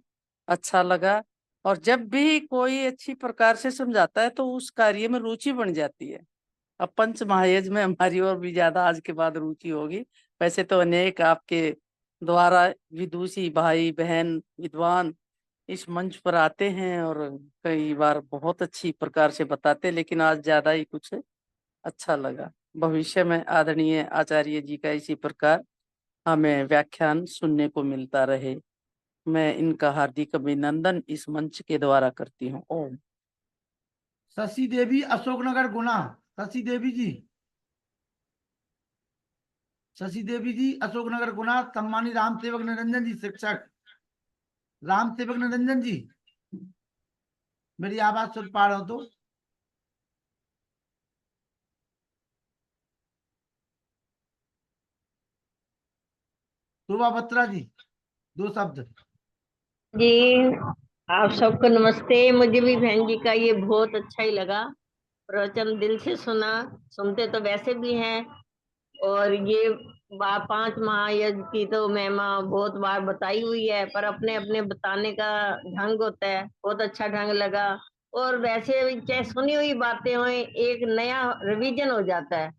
अच्छा लगा। और जब भी कोई अच्छी प्रकार से समझाता है तो उस कार्य में रुचि बन जाती है। अब पंच महायज्ञ में हमारी और भी ज्यादा आज के बाद रुचि होगी। वैसे तो अनेक आपके द्वारा विदुषी भाई बहन विद्वान इस मंच पर आते हैं और कई बार बहुत अच्छी प्रकार से बताते, लेकिन आज ज्यादा ही कुछ अच्छा लगा। भविष्य में आदरणीय आचार्य जी का इसी प्रकार हमें व्याख्यान सुनने को मिलता रहे। मैं इनका हार्दिक अभिनंदन इस मंच के द्वारा करती हूँ। ओम। शशि देवी, अशोकनगर गुना। शशि देवी जी। शशि देवी जी, अशोकनगर गुना। सम्मानित राम सेवक निरंजन जी, शिक्षक राम सेवक निरंजन जी, मेरी आवाज सुन पा रहे हो तो? शोभा बत्रा जी, 2 शब्द। जी, आप सबको नमस्ते। मुझे भी बहन जी का ये बहुत अच्छा ही लगा, प्रवचन दिल से सुना। सुनते तो वैसे भी हैं, और ये 5 महायज्ञ की तो महिमा बहुत बार बताई हुई है, पर अपने अपने बताने का ढंग होता है। बहुत अच्छा ढंग लगा। और वैसे भी चाहे सुनी हुई बातें हो, एक नया रिवीजन हो जाता है।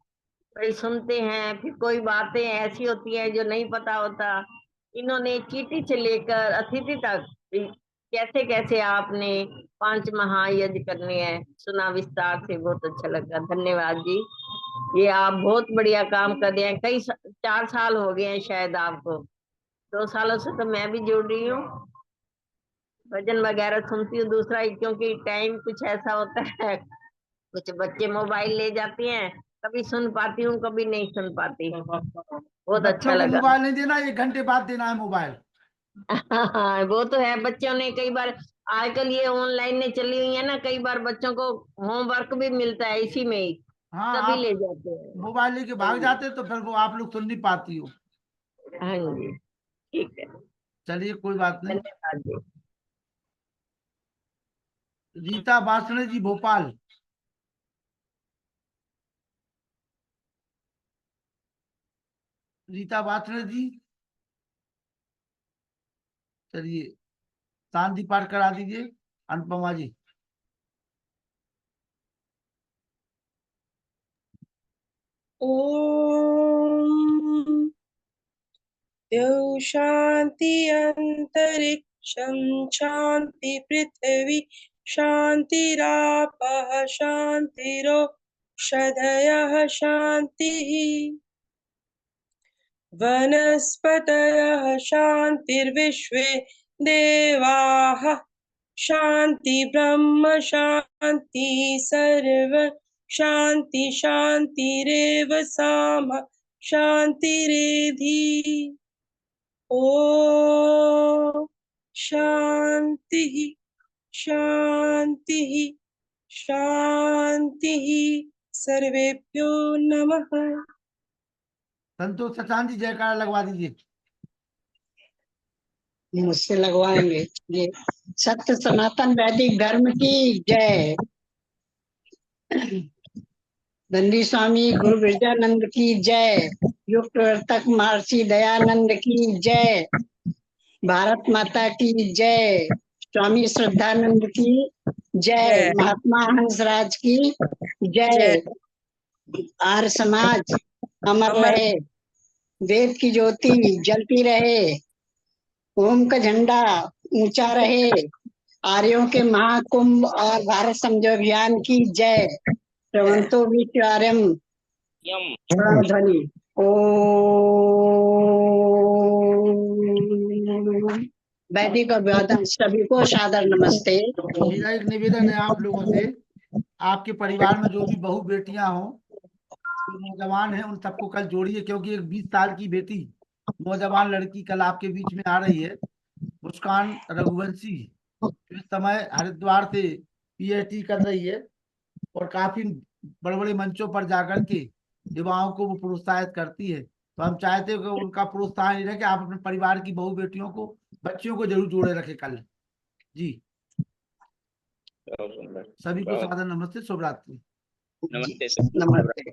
कई सुनते हैं, फिर कोई बातें ऐसी होती हैं जो नहीं पता होता। इन्होंने चीटी से लेकर अतिथि तक कैसे कैसे आपने 5 महायज्ञ करने हैं सुना विस्तार से, बहुत अच्छा लगा। धन्यवाद जी। ये आप बहुत बढ़िया काम कर रहे हैं। 4 साल हो गए हैं शायद आपको। 2 सालों से तो मैं भी जुड़ रही हूँ, भजन वगैरह सुनती हूँ। दूसरा ही क्योंकि टाइम कुछ ऐसा होता है, कुछ बच्चे मोबाइल ले जाते हैं, कभी सुन पाती हूँ कभी नहीं सुन पाती। बहुत अच्छा बच्चों को लगा। मोबाइल नहीं देना, 1 घंटे बाद देना है मोबाइल। हाँ, वो तो है। बच्चों ने कई बार, आजकल ये ऑनलाइन ने चली हुई है ना, कई बार बच्चों को होमवर्क भी मिलता है इसी में ही, हाँ, तभी आप ले जाते हैं। मोबाइल लेके हाँ भाग जी। जाते तो फिर वो आप लोग सुन नहीं पाती हो। हाँ जी, ठीक है। चलिए, कोई बात नहीं। धन्यवाद जी। रीता बासणे जी, भोपाल। रीता बासणे जी, चलिए शांति पाठ करा दीजिए। अनुपमा जी। ॐ द्यौ शान्ति अन्तरिक्षं शान्ति पृथिवी शान्तिरापः शान्तिरोषधयः शान्तिः वनस्पतयः शान्तिर्विश्वे देवाः शान्ति ब्रह्म शान्ति सर्व शान्ति शान्तिरेव सामा शान्तिरेधि ॐ शान्तिः शान्तिः शान्तिः सर्वेभ्यो नमः। संतोष सचान जी जयकारा लगवा दीजिए। मुझसे लगवाएंगे ये। सत्य सनातन वैदिक धर्म की जय। दंडी स्वामी गुरु बिरजानंद की जय। युग प्रवर्तक महर्षि दयानंद की जय। भारत माता की जय। स्वामी श्रद्धानंद की जय। महात्मा हंसराज की जय। आर्य समाज अमर रहे। वेद की ज्योति जलती रहे। ओम का झंडा ऊंचा रहे। आर्यों के महाकुंभ और भारत समझो अभियान की जय। प्रवंतो विचार्यम ध्वनि ओम। वैदिक अभिवादन सभी को सादर नमस्ते। मेरा एक निवेदन है आप लोगों से, आपके परिवार में जो भी बहू बेटियां हों, जो नौजवान हैं, उन सबको कल जोड़िए, क्योंकि एक 20 साल की बेटी, नौजवान लड़की कल आपके बीच में आ रही है। मुस्कान रघुवंशी इस समय हरिद्वार से पीएचडी कर रही है और काफी बड़े बड़े मंचों पर जाकर के युवाओं को वो प्रोत्साहित करती है। तो हम चाहते हैं कि उनका प्रोत्साहन ये रहे कि आप अपने परिवार की बहू बेटियों को, बच्चियों को जरूर जोड़े रखें कल जी। सभी को सादर नमस्ते, शुभ रात्रि। नमस्ते। नमस्ते।